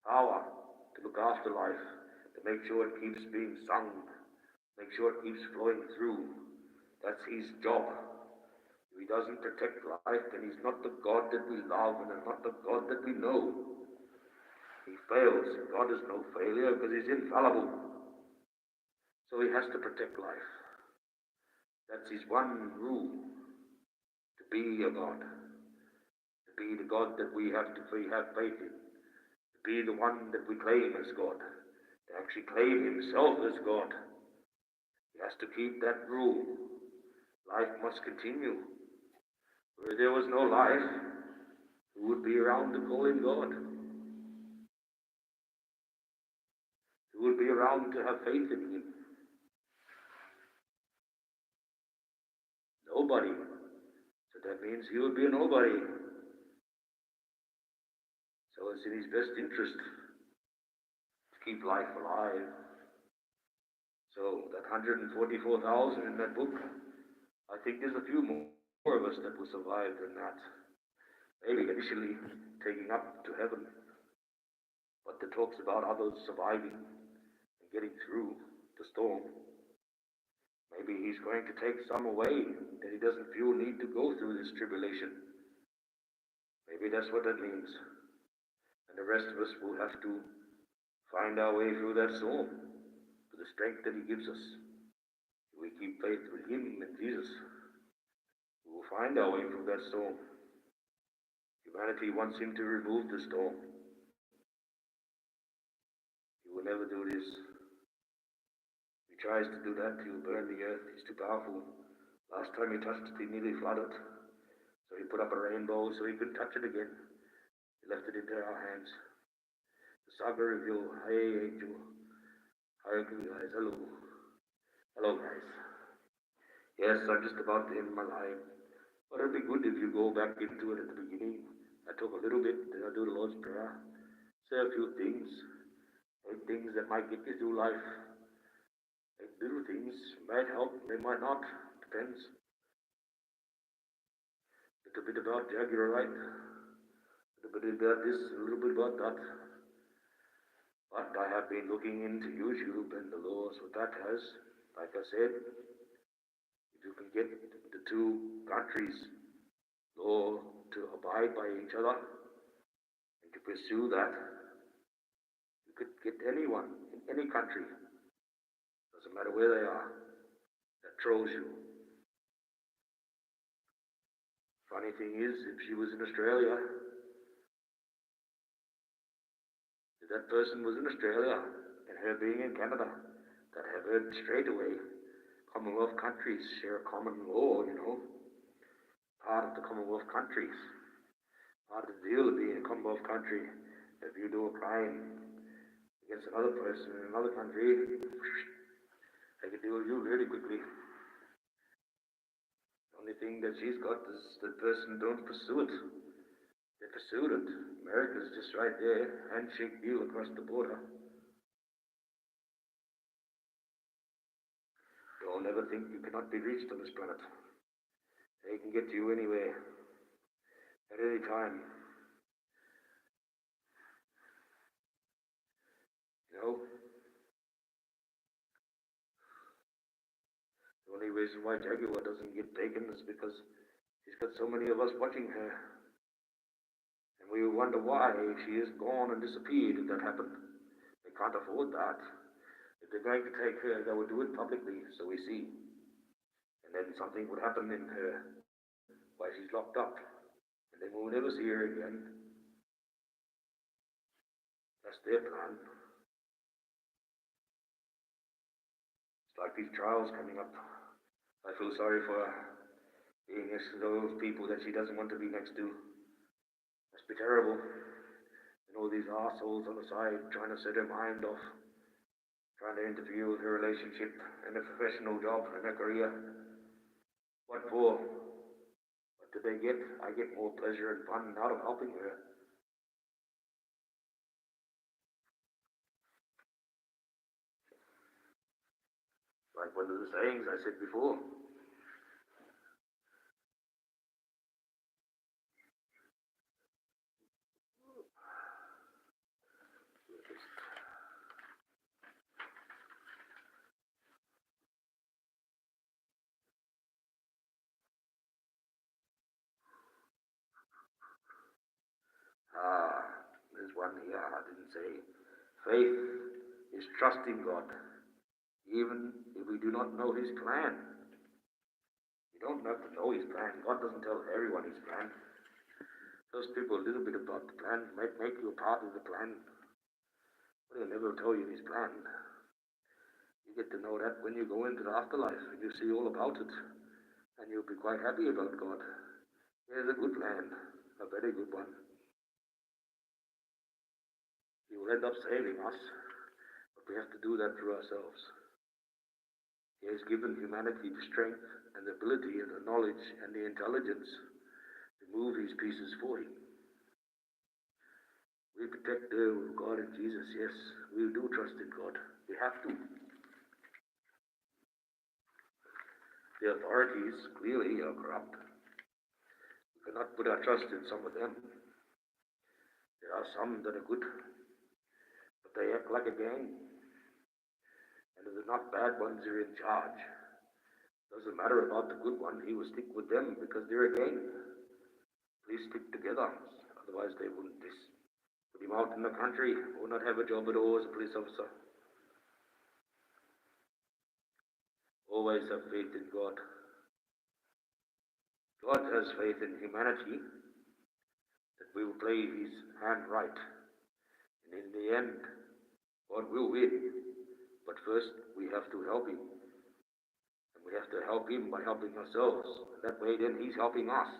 power to look after life, to make sure it keeps being sung, make sure it keeps flowing through. That's his job. If he doesn't protect life, then he's not the God that we love and not the God that we know. He fails. God is no failure because he's infallible. So he has to protect life. That's his one rule. be a God, to be the God that we have faith in, to be the one that we claim as God, to actually claim himself as God. He has to keep that rule. Life must continue. Where there was no life, who would be around to call him God? Who would be around to have faith in him? Nobody. So that means he would be a nobody. So it's in his best interest to keep life alive. So that 144,000 in that book, I think there's a few more of us that will survive than that. Maybe initially taking up to heaven. But that talks about others surviving and getting through the storm. Maybe he's going to take some away that he doesn't feel need to go through this tribulation. Maybe that's what that means. And the rest of us will have to find our way through that storm with the strength that he gives us. If we keep faith with him and Jesus, we will find our way through that storm. Humanity wants him to remove the storm. He will never do this. If he tries to do that, he will burn the earth. He's too powerful. Last time he touched it, he nearly flooded. So he put up a rainbow so he couldn't touch it again. He left it into our hands. The saga reveal, hey angel, how are you guys? Hello. Hello guys. Yes, I'm just about to end my life. But it'd be good if you go back into it at the beginning. I talk a little bit, then I do the Lord's Prayer. Say a few things. Things that might get you through life. Little things might help, they might not. Depends. A little bit about Jaguar, right? A little bit about this, a little bit about that. But I have been looking into YouTube and the laws what that has. Like I said, if you can get the two countries' law to abide by each other and to pursue that, you could get anyone in any country, doesn't matter where they are, that trolls you. Funny thing is, if she was in Australia, if that person was in Australia and her being in Canada, that have heard straight away, Commonwealth countries share common law, part of the Commonwealth countries. Part of the deal of being a Commonwealth country, if you do a crime against another person in another country, they can deal with you really quickly. The only thing that she's got is the person don't pursue it. They pursued it. America's just right there, handshake deal across the border. Don't ever think you cannot be reached on this planet. They can get to you anywhere, at any time. The only reason why Jaguar doesn't get taken is because she's got so many of us watching her. And we wonder why she is gone and disappeared if that happened. They can't afford that. If they're going to take her, they will do it publicly, so we see. And then something would happen in her while she's locked up. And then we'll never see her again. That's their plan. It's like these trials coming up. I feel sorry for her being next to those people that she doesn't want to be next to. Must be terrible. And all these assholes on the side trying to set her mind off, trying to interfere with her relationship and her professional job and her career. What for? What do they get? I get more pleasure and fun out of helping her. Like one of the sayings I said before. There's one here I didn't say. Faith is trusting God, even if we do not know His plan. We don't have to know his plan. God doesn't tell everyone his plan. Tells people a little bit about the plan, might make you a part of the plan, but he'll never tell you his plan. You get to know that when you go into the afterlife and you see all about it, and you'll be quite happy about God. He has a good plan, a very good one. He will end up saving us, but we have to do that through ourselves. He has given humanity the strength and the ability and the knowledge and the intelligence to move these pieces for him. We protect God in Jesus, yes. We do trust in God. We have to. The authorities clearly are corrupt. We cannot put our trust in some of them. There are some that are good, but they act like a gang. And if they're not bad ones who are in charge, doesn't matter about the good one, he will stick with them because they're a gang. Please stick together, otherwise they wouldn't put him out in the country, or not have a job at all as a police officer. Always have faith in God. God has faith in humanity that we will play his hand right. And in the end, God will win. But first, we have to help him. And we have to help him by helping ourselves. And that way, then, he's helping us.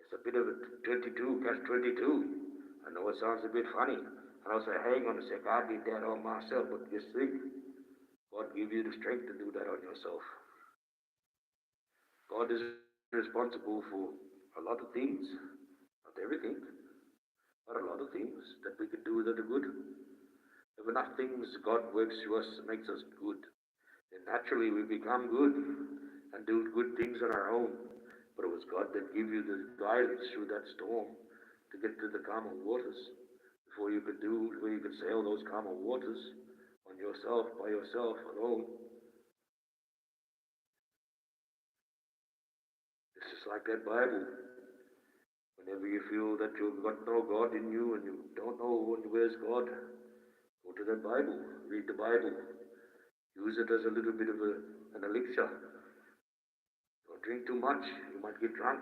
It's a bit of a 22 catch 22. I know it sounds a bit funny. And I'll say, hang on a sec, I did that on myself. But just think, God give you the strength to do that on yourself. God is responsible for a lot of things. Not everything, but a lot of things that we can do that are good. If enough things God works through us makes us good, then naturally we become good and do good things on our own. But it was God that gave you the guidance through that storm to get to the calmer waters. Before you could sail those calmer waters on yourself, by yourself, alone. It's just like that Bible. Whenever you feel that you've got no God in you and you don't know where's God, go to that Bible, read the Bible. Use it as a little bit of an elixir. Don't drink too much, you might get drunk.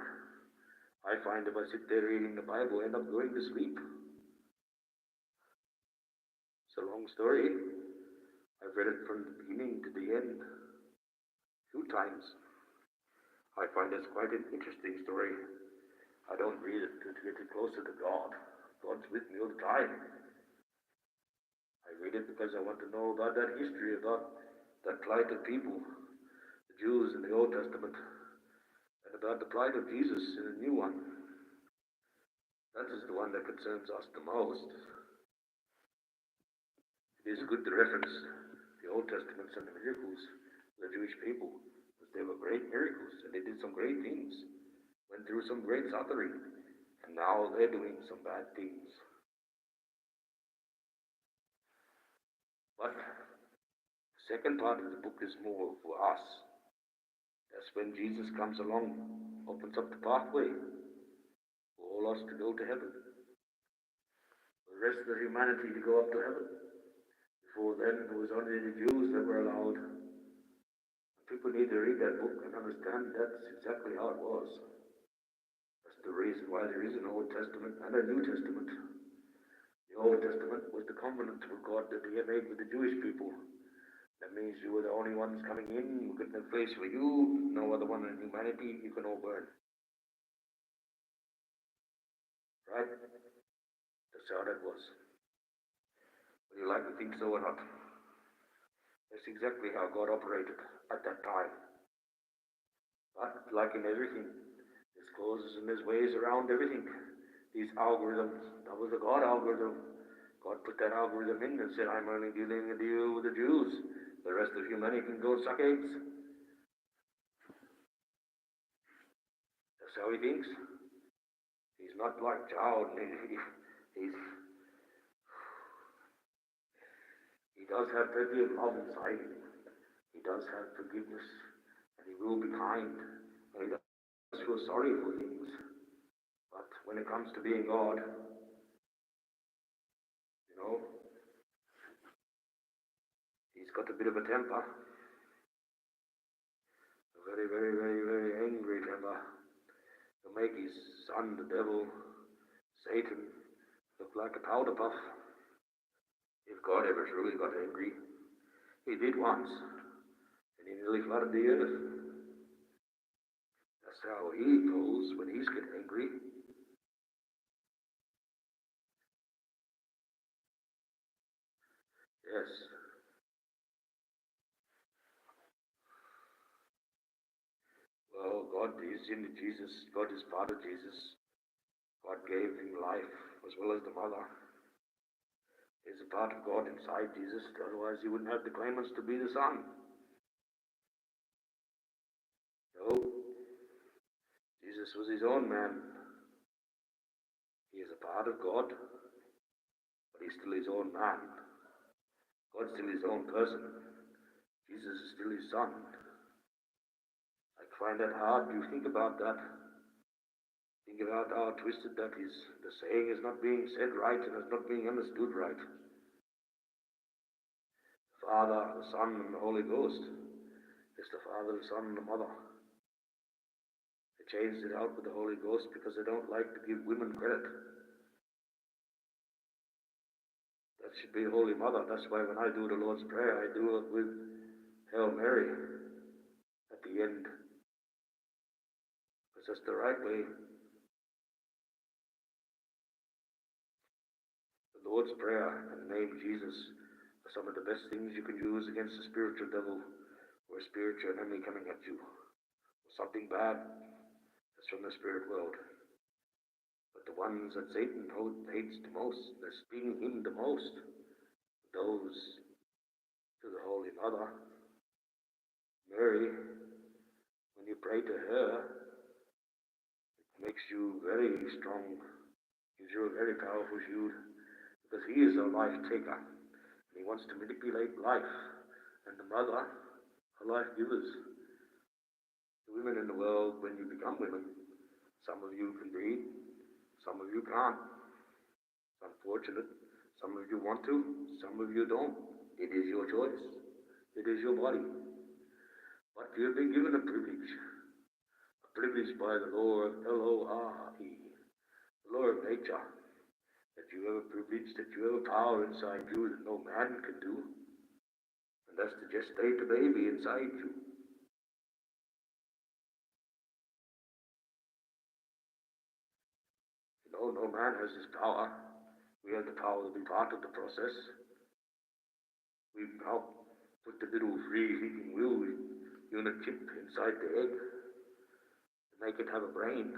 I find if I sit there reading the Bible, I end up going to sleep. It's a long story. I've read it from the beginning to the end 2 times. I find it's quite an interesting story. I don't read it to get it closer to God. God's with me all the time. I read it because I want to know about that history, about that plight of people, the Jews in the Old Testament, and about the plight of Jesus in the new one. That is the one that concerns us the most. It is good to reference the Old Testament and the miracles of the Jewish people, because they were great miracles, and they did some great things, went through some great suffering, and now they're doing some bad things. But the second part of the book is more for us. That's when Jesus comes along, opens up the pathway for all us to go to heaven. For the rest of humanity to go up to heaven. Before then, it was only the Jews that were allowed. People need to read that book and understand that's exactly how it was. That's the reason why there is an Old Testament and a New Testament. The Old Testament was the covenant with God that he had made with the Jewish people. That means you were the only ones coming in, you couldn't have place for you, no other one in humanity, you can all burn. Right? That's how that was. Whether you like to think so or not. That's exactly how God operated at that time. But like in everything, there's causes and there's ways around everything. These algorithms, that was a God algorithm. God put that algorithm in and said, I'm only dealing with you with the Jews. The rest of humanity can go suck eggs. That's how he thinks. He's not like child. He does have plenty of love inside him. He does have forgiveness, and he will be kind, and he does feel sorry for things. But when it comes to being God, he's got a bit of a temper, a very very, very, very, very angry temper to make his son, the devil, Satan, look like a powder puff. If God ever truly got angry, he did once, and he nearly flooded the earth. That's how he goes when he's getting angry. Yes. Well, God is in Jesus. God is part of Jesus. God gave him life as well as the mother. Is a part of God inside Jesus. Otherwise, he wouldn't have the claimants to be the Son. No. Jesus was his own man. He is a part of God, but he's still his own man. God's still his own person. Jesus is still his son. I find that hard. You think about that. Think about how twisted that is. The saying is not being said right and is not being understood right. The Father, the Son, and the Holy Ghost is the Father, the Son, and the Mother. They changed it out with the Holy Ghost because they don't like to give women credit. That should be Holy Mother. That's why when I do the Lord's Prayer, I do it with Hail Mary at the end. Because that's the right way. The Lord's Prayer and the name Jesus are some of the best things you can use against a spiritual devil or a spiritual enemy coming at you. Something bad that's from the spirit world. But the ones that Satan hates the most, they're stinging him the most, those to the Holy Mother. Mary, when you pray to her, it makes you very strong, gives you a very powerful shield, because he is a life taker, and he wants to manipulate life, and the mother, her life givers. The women in the world, when you become women, some of you can breathe, some of you can't. It's unfortunate. Some of you want to, some of you don't. It is your choice. It is your body. But you've been given a privilege by the Lord, L-O-R-E, the law of nature, that you have a privilege, that you have a power inside you that no man can do, and that's to gestate a baby inside you. No man has this power. We have the power to be part of the process. We help put the little free thinking will unit chip inside the egg to make it have a brain.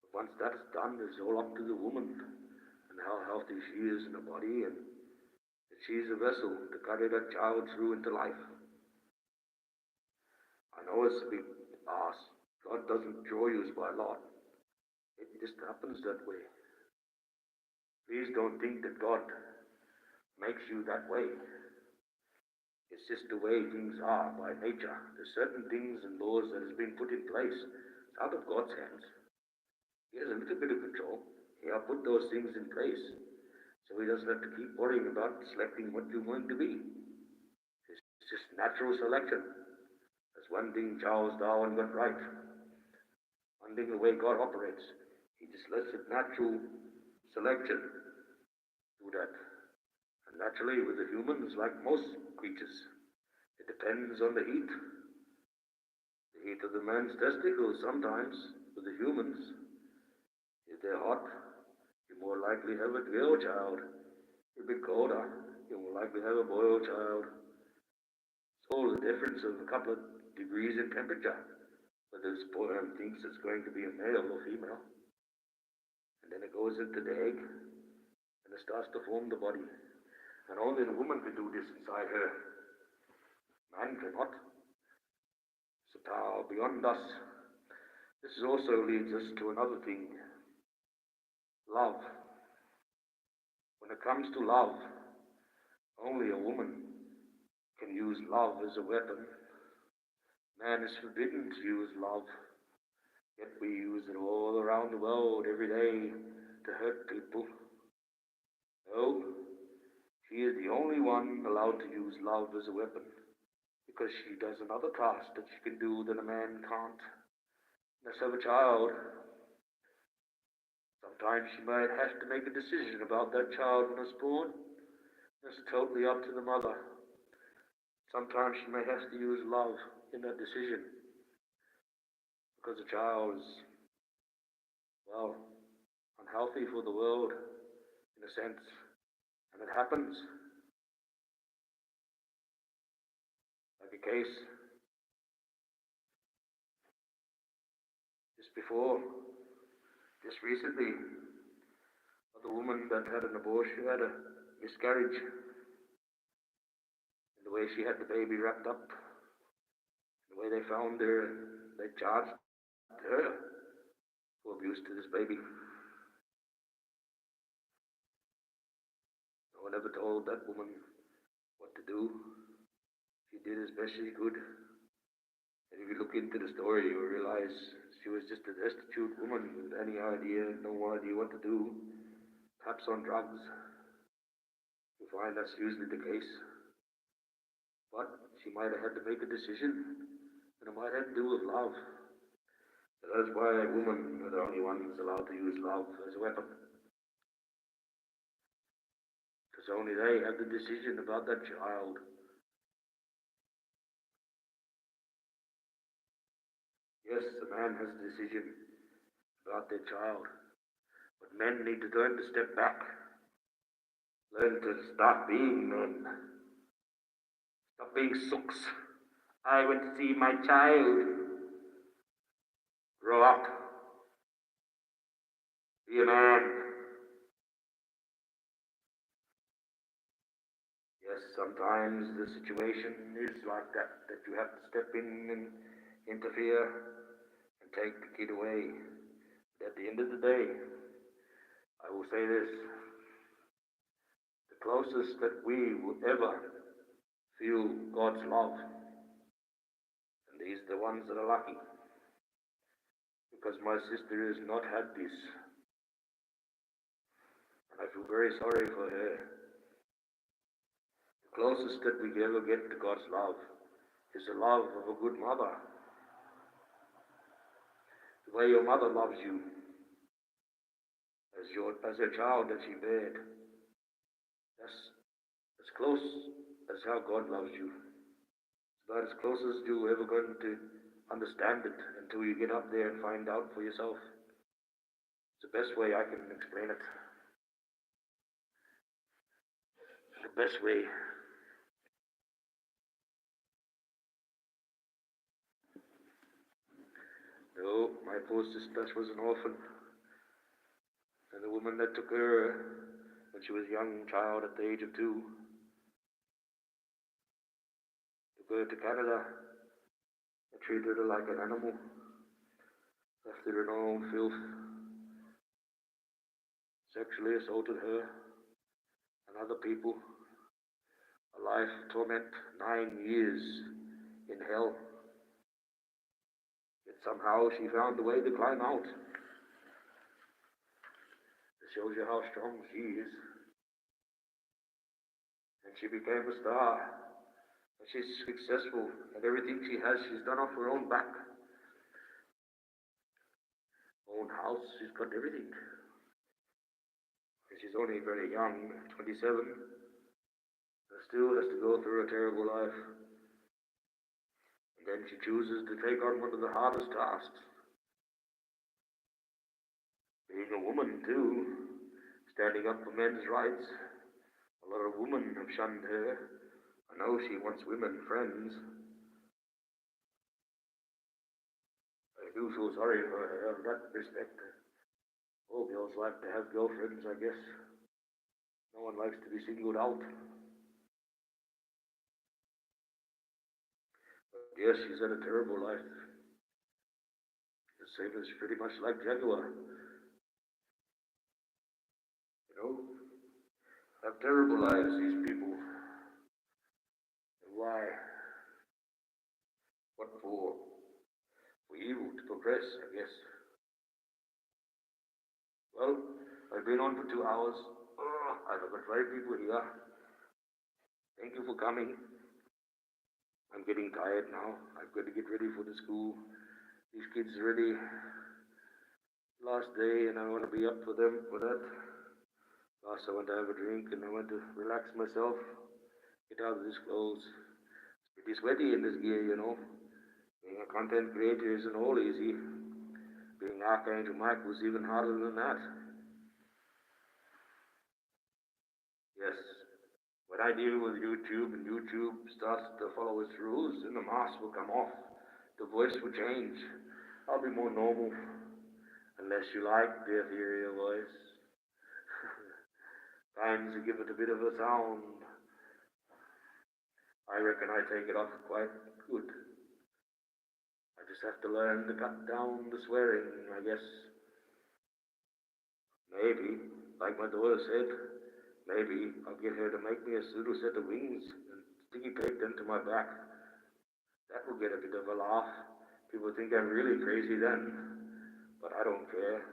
But once that's done, it's all up to the woman and how healthy she is in her body, and that she's a vessel to carry that child through into life. I know it's a big ask. God doesn't draw you by lot. It just happens that way. Please don't think that God makes you that way. It's just the way things are by nature. There's certain things and laws that has been put in place. It's out of God's hands. He has a little bit of control. He has put those things in place, so he doesn't have to keep worrying about selecting what you're going to be. It's just natural selection. That's one thing Charles Darwin got right. One thing the way God operates. He just lets it natural selection do that. And naturally with the humans, like most creatures, it depends on the heat. The heat of the man's testicles sometimes with the humans. If they're hot, you're more likely to have a girl child. If it's colder, you're more likely to have a boy child. It's all the difference of a couple of degrees in temperature, whether the sperm thinks it's going to be a male or female. And then it goes into the egg, and it starts to form the body. And only the woman can do this inside her. Man cannot. It's a power beyond us. This also leads us to another thing. Love. When it comes to love, only a woman can use love as a weapon. Man is forbidden to use love. Yet we use it all around the world every day to hurt people. No, she is the only one allowed to use love as a weapon. because she does another task that she can do that a man can't. Let's have a child. Sometimes she might have to make a decision about that child when it's born. That's totally up to the mother. Sometimes she may have to use love in that decision because the child is, well, unhealthy for the world in a sense. And it happens. Like a case just recently, of the woman that had an abortion, had a miscarriage, and the way she had the baby wrapped up, the way they found her, they charged her for abuse to this baby. No one ever told that woman what to do. She did as best she could. And if you look into the story, you realize she was just a destitute woman with no idea what to do, perhaps on drugs. You find that's usually the case. But she might have had to make a decision, and it might have to do with love. So that's why women are the only ones allowed to use love as a weapon. Because only they have the decision about that child. Yes, the man has a decision about their child. But men need to learn to step back. Learn to stop being men. Stop being sooks. I went to see my child. Grow up. Be a man. Yes, sometimes the situation is like that you have to step in and interfere and take the kid away. But at the end of the day, I will say this. The closest that we will ever feel God's love, and these are the ones that are lucky, because my sister has not had this, and I feel very sorry for her. The closest that we ever get to God's love is the love of a good mother. The way your mother loves you as a child that she bared. That's as close as how God loves you. It's about as close as you're ever going to understand it until you get up there and find out for yourself. It's the best way I can explain it. The best way. No, my poor sister was an orphan. And the woman that took her when she was a young child at the age of 2 took her to Canada and treated her like an animal, left her in her own filth, sexually assaulted her and other people. A life of torment, 9 years in hell. Yet somehow she found a way to climb out. It shows you how strong she is. And she became a star. And she's successful. And everything she has, she's done off her own back. Own house, she's got everything. And she's only very young, 27. And still has to go through a terrible life. And then she chooses to take on one of the hardest tasks. Being a woman, too. Standing up for men's rights. A lot of women have shunned her. I know she wants women friends. I do feel sorry for her in that respect. All girls like to have girlfriends, I guess. No one likes to be singled out. But yes, she's had a terrible life. The same as pretty much like Jaguar. You know? Have terrible lives, these people. And why? What for? For evil to progress, I guess. Well, I've been on for 2 hours. I've got 5 people here. Thank you for coming. I'm getting tired now. I've got to get ready for the school. These kids are ready. Last day, and I want to be up for them for that. Last, I want to have a drink, and I want to relax myself. Get out of these clothes. It's pretty sweaty in this gear, you know. Being a content creator isn't all easy. Being Archangel Mike was even harder than that. Yes, when I deal with YouTube and YouTube starts to follow its rules, then the mask will come off. The voice will change. I'll be more normal. Unless you like the ethereal voice. Times to give it a bit of a sound. I reckon I take it off quite good. I just have to learn to cut down the swearing, I guess. Maybe, like my daughter said, maybe I'll get her to make me a pseudo set of wings and sticky tape them to my back. That will get a bit of a laugh. People think I'm really crazy then, but I don't care.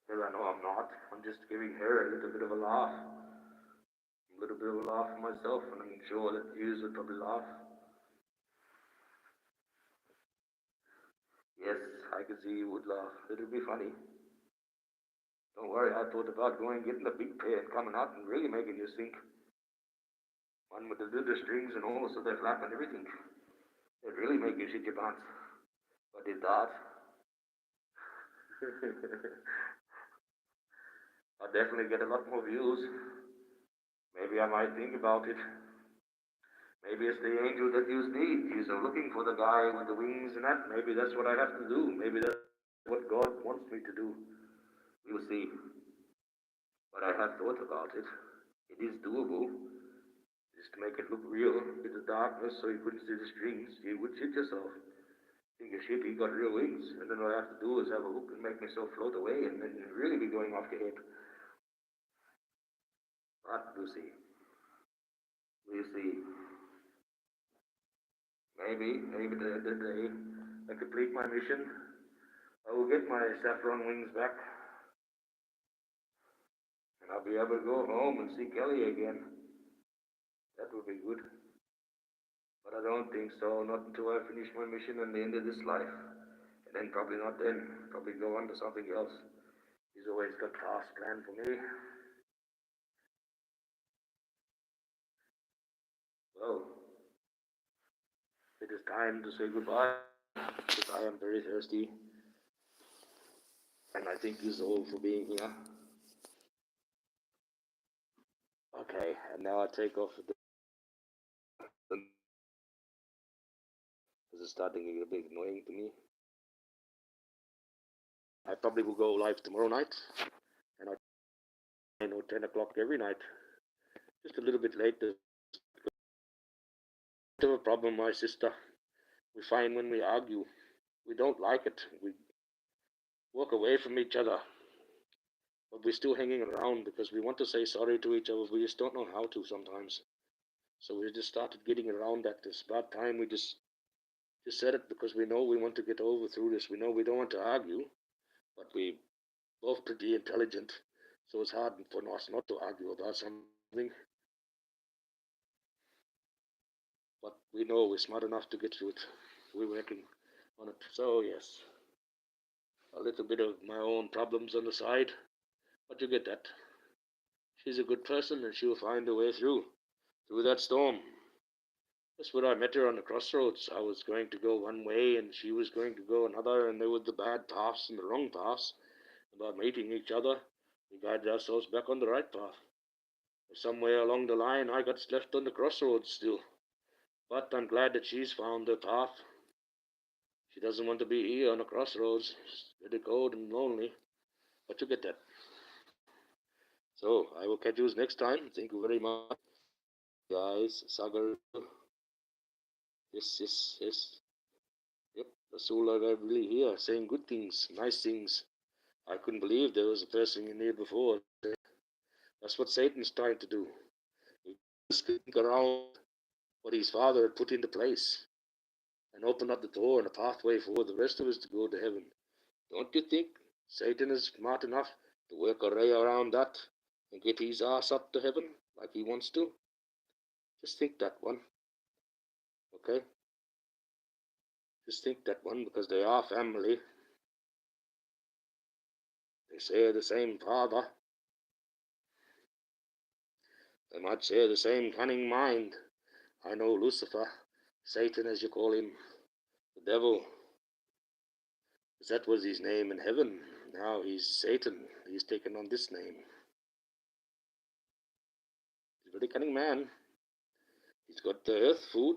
Because I know I'm not. I'm just giving her a little bit of a laugh. A little bit of a laugh for myself, and I'm sure that you will probably laugh. Yes, I could see you would laugh. It'll be funny. Don't worry, I thought about going getting the big pair and coming out and really making you sing. One with the little strings and all, so they flap and everything. It'd really make you shit your pants. But did that? I'll definitely get a lot more views. Maybe I might think about it. Maybe it's the angel that used me. He's looking for the guy with the wings and that. Maybe that's what I have to do. Maybe that's what God wants me to do. We'll see. But I have thought about it. It is doable. Just to make it look real with the darkness so you couldn't see the strings. You would shit yourself. Think a ship, he got real wings. And then what I have to do is have a hook and make myself float away and then really be going off the head. But we'll see. We'll see. Maybe at the end of the day, I complete my mission. I will get my saffron wings back. And I'll be able to go home and see Kelly again. That would be good. But I don't think so, not until I finish my mission and the end of this life. And then probably not then. Probably go on to something else. He's always got tasks planned for me. Well, it is time to say goodbye. Because I am very thirsty. And I thank you all for being here. Okay, and now I take off the this is starting to get a bit annoying to me. I probably will go live tomorrow night, and I know 10 o'clock every night. Just a little bit late. We have a problem, my sister. We find when we argue, we don't like it. We walk away from each other, but we're still hanging around because we want to say sorry to each other. We just don't know how to sometimes. So we just started getting around that. It's about time we just said it because we know we want to get over through this. We know we don't want to argue, but we both pretty intelligent, so it's hard for us not to argue about something. But we know we're smart enough to get through it. We're working on it. So yes, a little bit of my own problems on the side, but you get that. She's a good person, and she'll find a way through that storm. That's where I met her on the crossroads. I was going to go one way, and she was going to go another, and there were the bad paths and the wrong paths. About meeting each other, we guided ourselves back on the right path. Somewhere along the line, I got left on the crossroads still. But I'm glad that she's found her path. She doesn't want to be here on the crossroads. It's very cold and lonely. But you get that. So, I will catch you next time. Thank you very much. Guys, Sagar. Yes. Yep, that's all I really hear. Saying good things, nice things. I couldn't believe there was a person in here before. That's what Satan's trying to do. He just think around what his father had put into place and open up the door and a pathway for the rest of us to go to heaven. Don't you think Satan is smart enough to work a way around that and get his ass up to heaven like he wants to? Just think that one. Okay? Just think that one, because they are family. They share the same father. They might share the same cunning mind. I know Lucifer, Satan as you call him, the devil, that was his name in heaven. Now he's Satan. He's taken on this name. He's a very cunning man. He's got the earth food.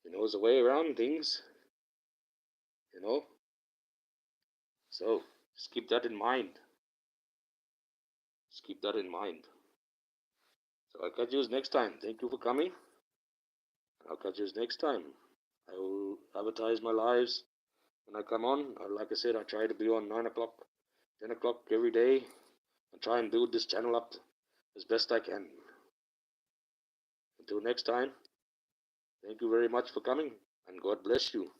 He knows the way around things, you know. So just keep that in mind. Just keep that in mind. So I'll catch you next time. Thank you for coming. I'll catch you next time. I will advertise my lives when I come on. Like I said, I try to be on 9 o'clock, 10 o'clock every day. I try and build this channel up as best I can. Until next time, thank you very much for coming, and God bless you.